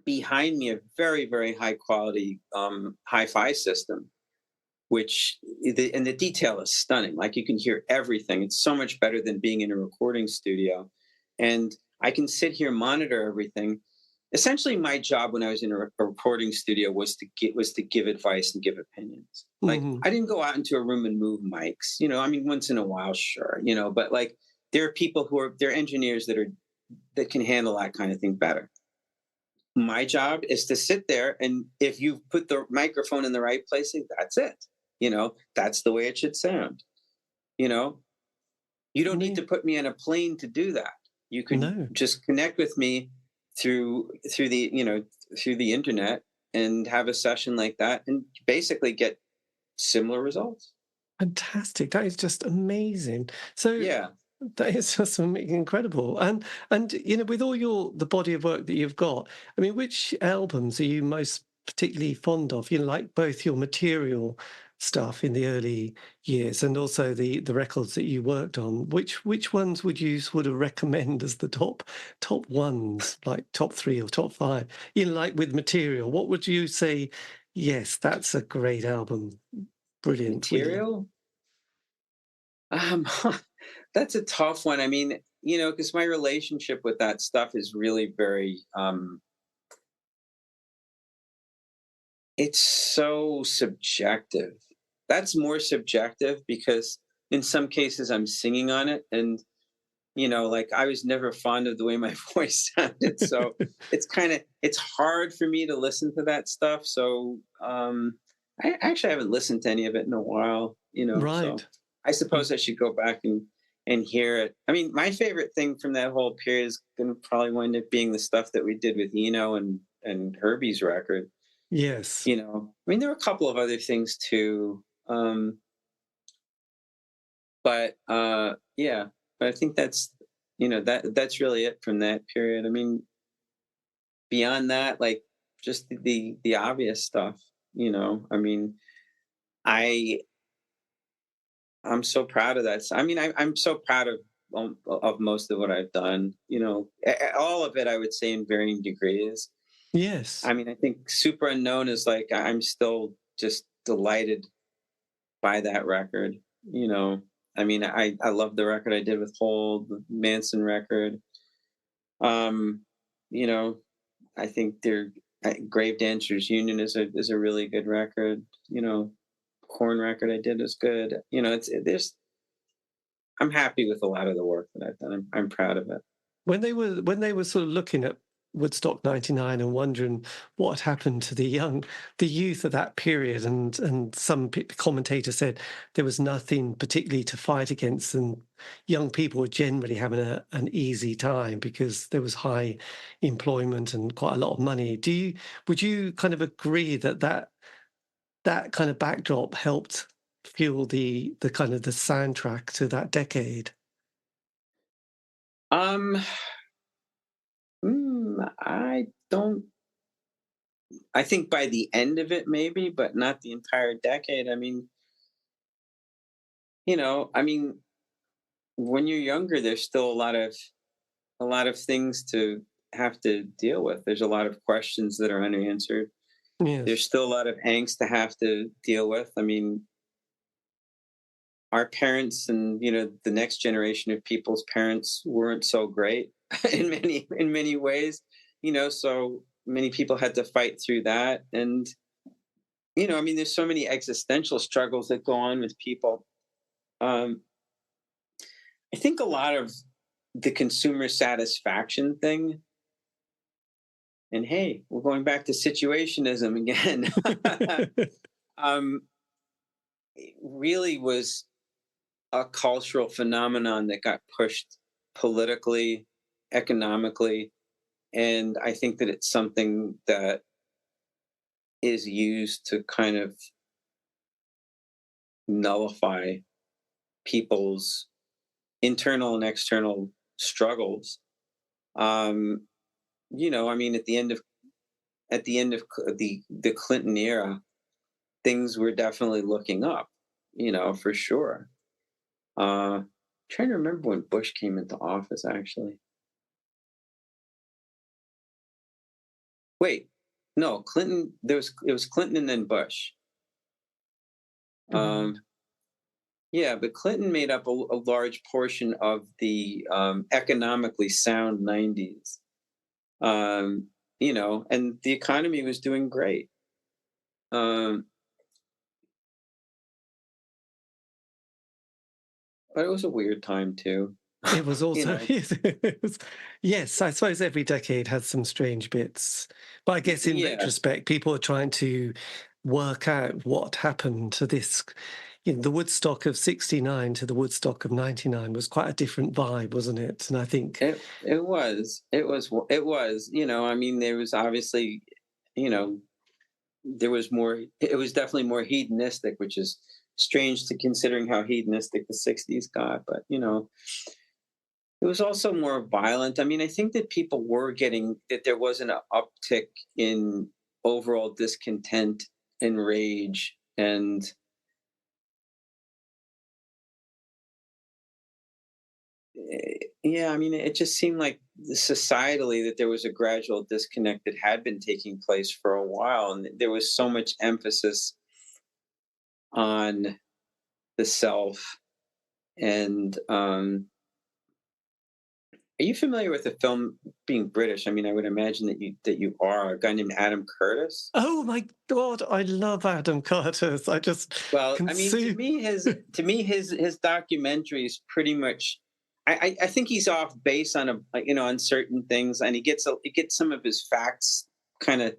behind me a very, very high quality hi-fi system, which and the detail is stunning. Like you can hear everything. It's so much better than being in a recording studio. And I can sit here, monitor everything. Essentially, my job when I was in a recording studio was to give advice and give opinions. Like hmm I didn't go out into a room and move mics. You know, I mean, once in a while, sure. You know, but like there are people they're engineers that can handle that kind of thing better. My job is to sit there, and if you put the microphone in the right place, that's it. You know, that's the way it should sound. You know, you don't need yeah to put me on a plane to do that. You can no just connect with me through the through the internet and have a session like that and basically get similar results. fantastic, that is just amazing. So Yeah. that is just incredible. And with all the body of work that you've got, I mean, which albums are you most particularly fond of? Like both your material stuff in the early years and also the records that you worked on. Which ones would you sort of recommend as the top ones, like top three or top five? Like with material, what would you say? Yes, that's a great album. Brilliant. Really. Material. Um, that's a tough one. I mean, you know, because my relationship with that stuff is really very it's so subjective. That's more subjective because in some cases I'm singing on it, and you know, like I was never fond of the way my voice sounded, so it's hard for me to listen to that stuff. So I actually haven't listened to any of it in a while, you know. So Right. I suppose I should go back and hear it. I mean, my favorite thing from that whole period is going to probably wind up being the stuff that we did with Eno and Herbie's record. Yes. You know, I mean, there were a couple of other things too, but yeah. But I think that's that's really it from that period. I mean, beyond that, like just the obvious stuff. You know, I mean, I I'm so proud of that. I mean, I'm so proud of most of what I've done. You know, all of it. I would say in varying degrees. Yes. I mean, I think Super Unknown is like I'm still just delighted by that record. You know, I mean, I love the record I did with Hold, the Manson record. Um, you know, I think Grave Dancers Union is a really good record. You know, Korn record I did is good. You know, there's I'm happy with a lot of the work that I've done. I'm proud of it. When they were sort of looking at Woodstock 99 and wondering what had happened to the youth of that period, and some commentators said there was nothing particularly to fight against, and young people were generally having an easy time because there was high employment and quite a lot of money. Would you kind of agree that that kind of backdrop helped fuel the kind of the soundtrack to that decade? Um, I don't. I think by the end of it, maybe, but not the entire decade. I mean, I mean, when you're younger, there's still a lot of things to have to deal with. There's a lot of questions that are unanswered. There's Yes. still a lot of angst to have to deal with. I mean, our parents and the next generation of people's parents weren't so great in many ways. So many people had to fight through that, and I mean, there's so many existential struggles that go on with people. Um, I think a lot of the consumer satisfaction thing, and hey, we're going back to situationism again. um, it really was a cultural phenomenon that got pushed politically, economically, and I think that it's something that is used to kind of nullify people's internal and external struggles. Um, I mean, at the end of the Clinton era, things were definitely looking up, for sure. Trying to remember when Bush came into office, actually. Wait, no, Clinton. It was Clinton and then Bush. Right. Yeah, but Clinton made up a large portion of the economically sound '90s. And the economy was doing great. Um, but it was a weird time too. It was you also know, yes, I suppose every decade had some strange bits. But I guess in yeah, retrospect, people are trying to work out what happened to this. The Woodstock of '69 to the Woodstock of '99 was quite a different vibe, wasn't it? And I think, it was. I mean, there was obviously, you know, there was more. It was definitely more hedonistic, which is strange to considering how hedonistic the '60s got. But it was also more violent. I mean, I think that people were getting that there was an uptick in overall discontent and rage, and yeah, I mean, it just seemed like societally that there was a gradual disconnect that had been taking place for a while, and there was so much emphasis on the self. And are you familiar with the film, being British? I mean, I would imagine that you are, a guy named Adam Curtis. oh my God, I love Adam Curtis. I just Well, I mean, consume. to me, his documentaries pretty much. I think he's off base on on certain things, and he gets some of his facts kind of.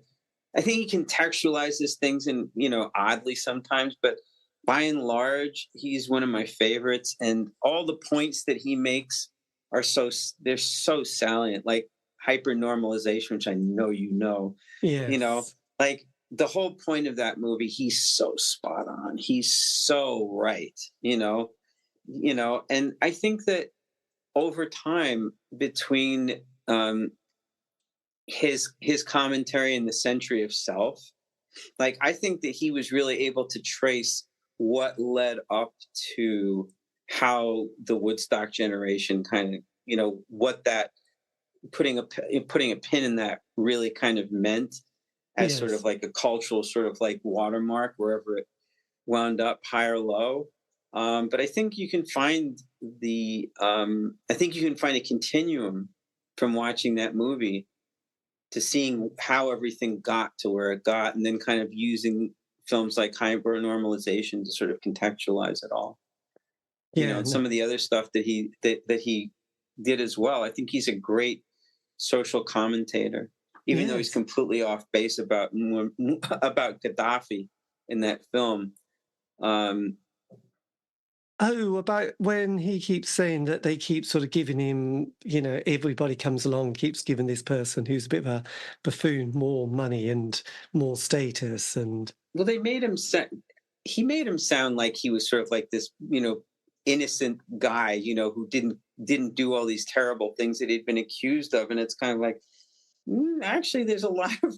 I think he contextualizes things in oddly sometimes, but by and large, he's one of my favorites, and all the points that he makes are they're so salient, like hyper normalization, which I know you know, Yes. like the whole point of that movie, he's so spot on. He's so right, and I think that over time between his commentary in The Century of Self, like I think that he was really able to trace what led up to how the Woodstock generation kind of, what that putting a pin in that really kind of meant as sort of Yes. like a cultural sort of like watermark wherever it wound up, high or low. But I think you can find I think you can find a continuum from watching that movie to seeing how everything got to where it got, and then kind of using films like hyper normalization to sort of contextualize it all. Yeah. And No. some of the other stuff that he did as well. I think he's a great social commentator, even though he's Yes. completely off base about about Gaddafi in that film. Um, Oh, about when he keeps saying that they keep sort of giving him, everybody comes along, keeps giving this person who's a bit of a buffoon more money and more status. And Well, they made him he made him sound like he was sort of like this, innocent guy, who didn't do all these terrible things that he'd been accused of. And it's kind of like, actually, there's a lot of.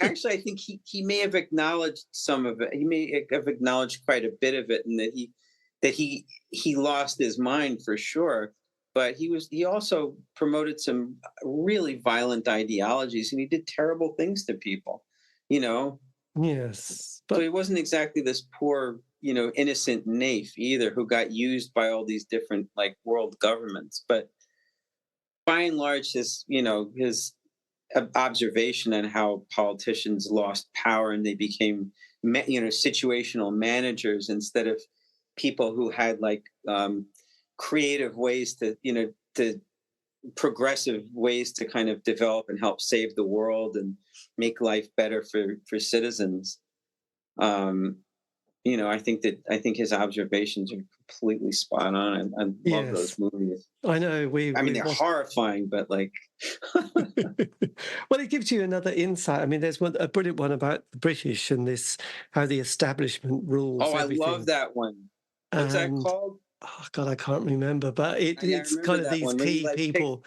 Actually, I think he may have acknowledged some of it. He may have acknowledged quite a bit of it, and that he lost his mind for sure. But he also promoted some really violent ideologies, and he did terrible things to people. yes, So but he wasn't exactly this poor, innocent naif either, who got used by all these different like world governments. But by and large, his observation on how politicians lost power and they became, situational managers instead of people who had like creative ways to progressive ways to kind of develop and help save the world and make life better for citizens. I think his observations are completely spot on. I love those yes, movies. I know I mean, they're watched. horrifying, but like, Well, it gives you another insight. I mean, there's a brilliant one about the British and this how the establishment rules oh, I love everything. that one. What's that And called? oh God, I can't remember, but I it's remember kind of that these one when key people.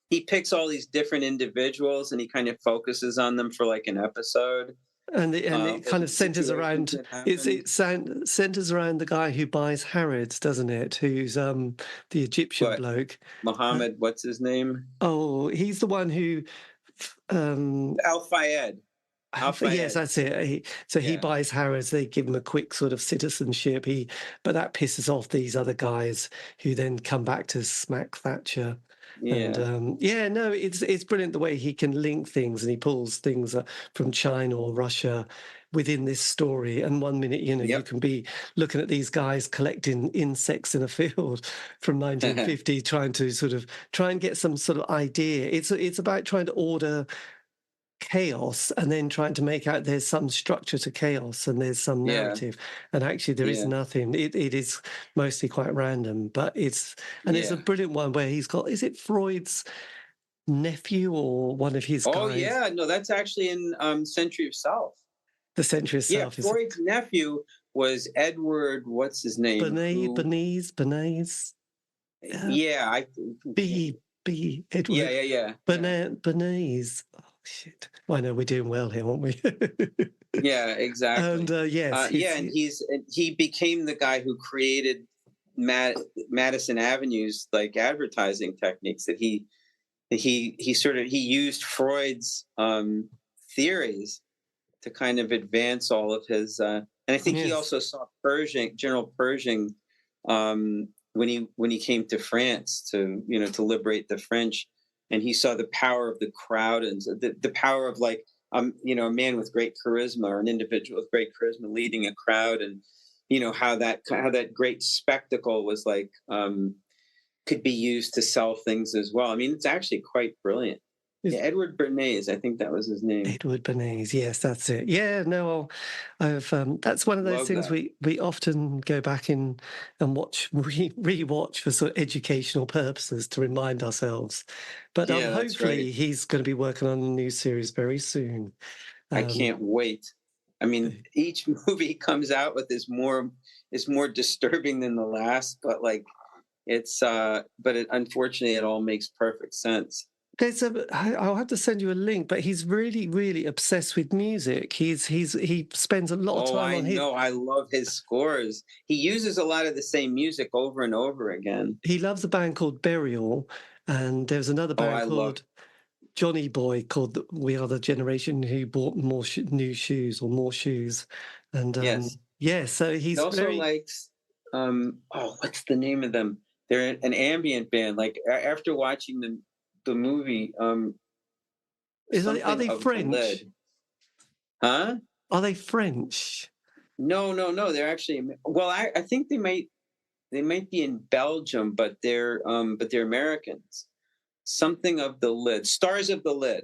he picks all these different individuals and he kind of focuses on them for like an episode. And it Or kind of centers situations around that happened. centers around the guy who buys Harrods, doesn't it? Who's the Egyptian But bloke. Muhammad, what's his name? Oh, he's the one who Al Fayed. Al yes, Fayed. that's it. He Yeah. buys Harrods. They give him a quick sort of citizenship. But that pisses off these other guys who then come back to smack Thatcher. And Yeah. no, it's brilliant the way he can link things and he pulls things from China or Russia within this story. And 1 minute, you Yep. can be looking at these guys collecting insects in a field from 1950, trying to try and get some sort of idea. It's about trying to order chaos and then trying to make out there's some structure to chaos and there's some Yeah. narrative, and actually there is Yeah. nothing. It is mostly quite random, but it's a Yeah. brilliant one where he's got, is it Freud's nephew or one of his Oh guys? yeah. No, that's actually in Century of Self. The Century of Yeah, Self is Freud's nephew was Edward, what's his name? Bernays, Yeah, B yeah, Edward yeah, yeah. Bernays. Oh shit! Well, I know we're doing well here, aren't we? Yeah, exactly. And yes, Yeah, and he became the guy who created Madison Avenue's like advertising techniques. That he used Freud's theories to kind of advance all of his. And I think he yes. also saw General Pershing, when he came to France to liberate the French, and he saw the power of the crowd and the power of like a man with great charisma or an individual with great charisma leading a crowd, and how that great spectacle was like could be used to sell things as well. I mean, it's actually quite brilliant. Yeah, Edward Bernays, I think that was his name. Edward Bernays, yes, that's it. Yeah, no, I've that's one of those things we often go back in and watch, re-watch for sort of educational purposes to remind ourselves. But Yeah, hopefully right. he's going to be working on a new series very soon. I can't wait. I mean, each movie he comes out with is more disturbing than the last, but like unfortunately it all makes perfect sense. I'll have to send you a link, but he's really, really obsessed with music. He spends a lot of time on his. Oh, I know. I love his scores. He uses a lot of the same music over and over again. He loves a band called Burial, and there's another band called Johnny Boy called We Are the Generation Who Bought More New Shoes or More Shoes. And so he also likes what's the name of them? They're an ambient band. Like after watching the movie, are they French? Huh? Are they French? No. They're actually, well, I think they might be in Belgium, but they're Americans. Something of the Lid. Stars of the Lid.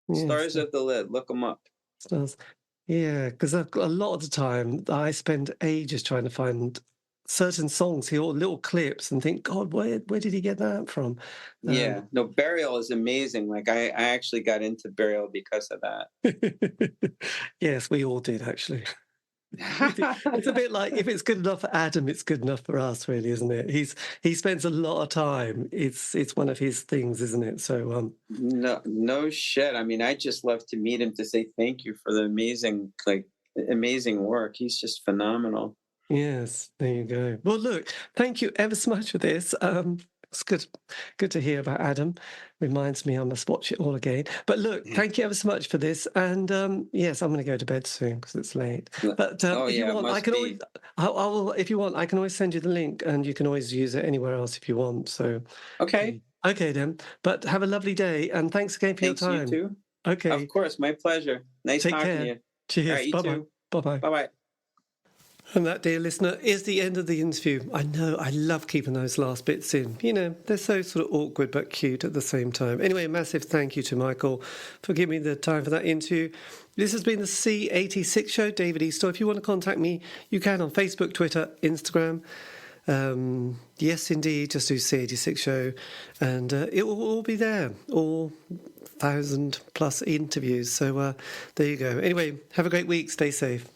Yes. Stars of the Lid. Look them up. Stars. Yeah, because a lot of the time I spend ages trying to find certain songs, hear little clips and think, God, where did he get that from? Yeah, no, Burial is amazing. Like I actually got into Burial because of that. Yes, we all did, actually. It's a bit like, if it's good enough for Adam, it's good enough for us, really, isn't it? He spends a lot of time. It's one of his things, isn't it? So no shit. I mean, I just love to meet him to say thank you for the amazing work. He's just phenomenal. yes, there you go. Well, look, thank you ever so much for this. It's good to hear about Adam. Reminds me I must watch it all again. But look, thank you ever so much for this. And yes, I'm going to go to bed soon because it's late. But if you want, I can always, if you want, I can always send you the link, and you can always use it anywhere else if you want. So okay, then. But have a lovely day, and thanks again for your time. You too. Okay, of course, my pleasure. Nice Take talking care. to you. Cheers. All right, you Bye-bye. too. Bye-bye. Bye-bye. And that, dear listener, is the end of the interview. I know, I love keeping those last bits in. You know, they're so sort of awkward but cute at the same time. Anyway, a massive thank you to Michael for giving me the time for that interview. This has been the C86 Show, David Eastaugh. If you want to contact me, you can on Facebook, Twitter, Instagram. Yes, indeed, just do C86 Show, and it will all be there, all 1,000+ interviews. So there you go. Anyway, have a great week. Stay safe.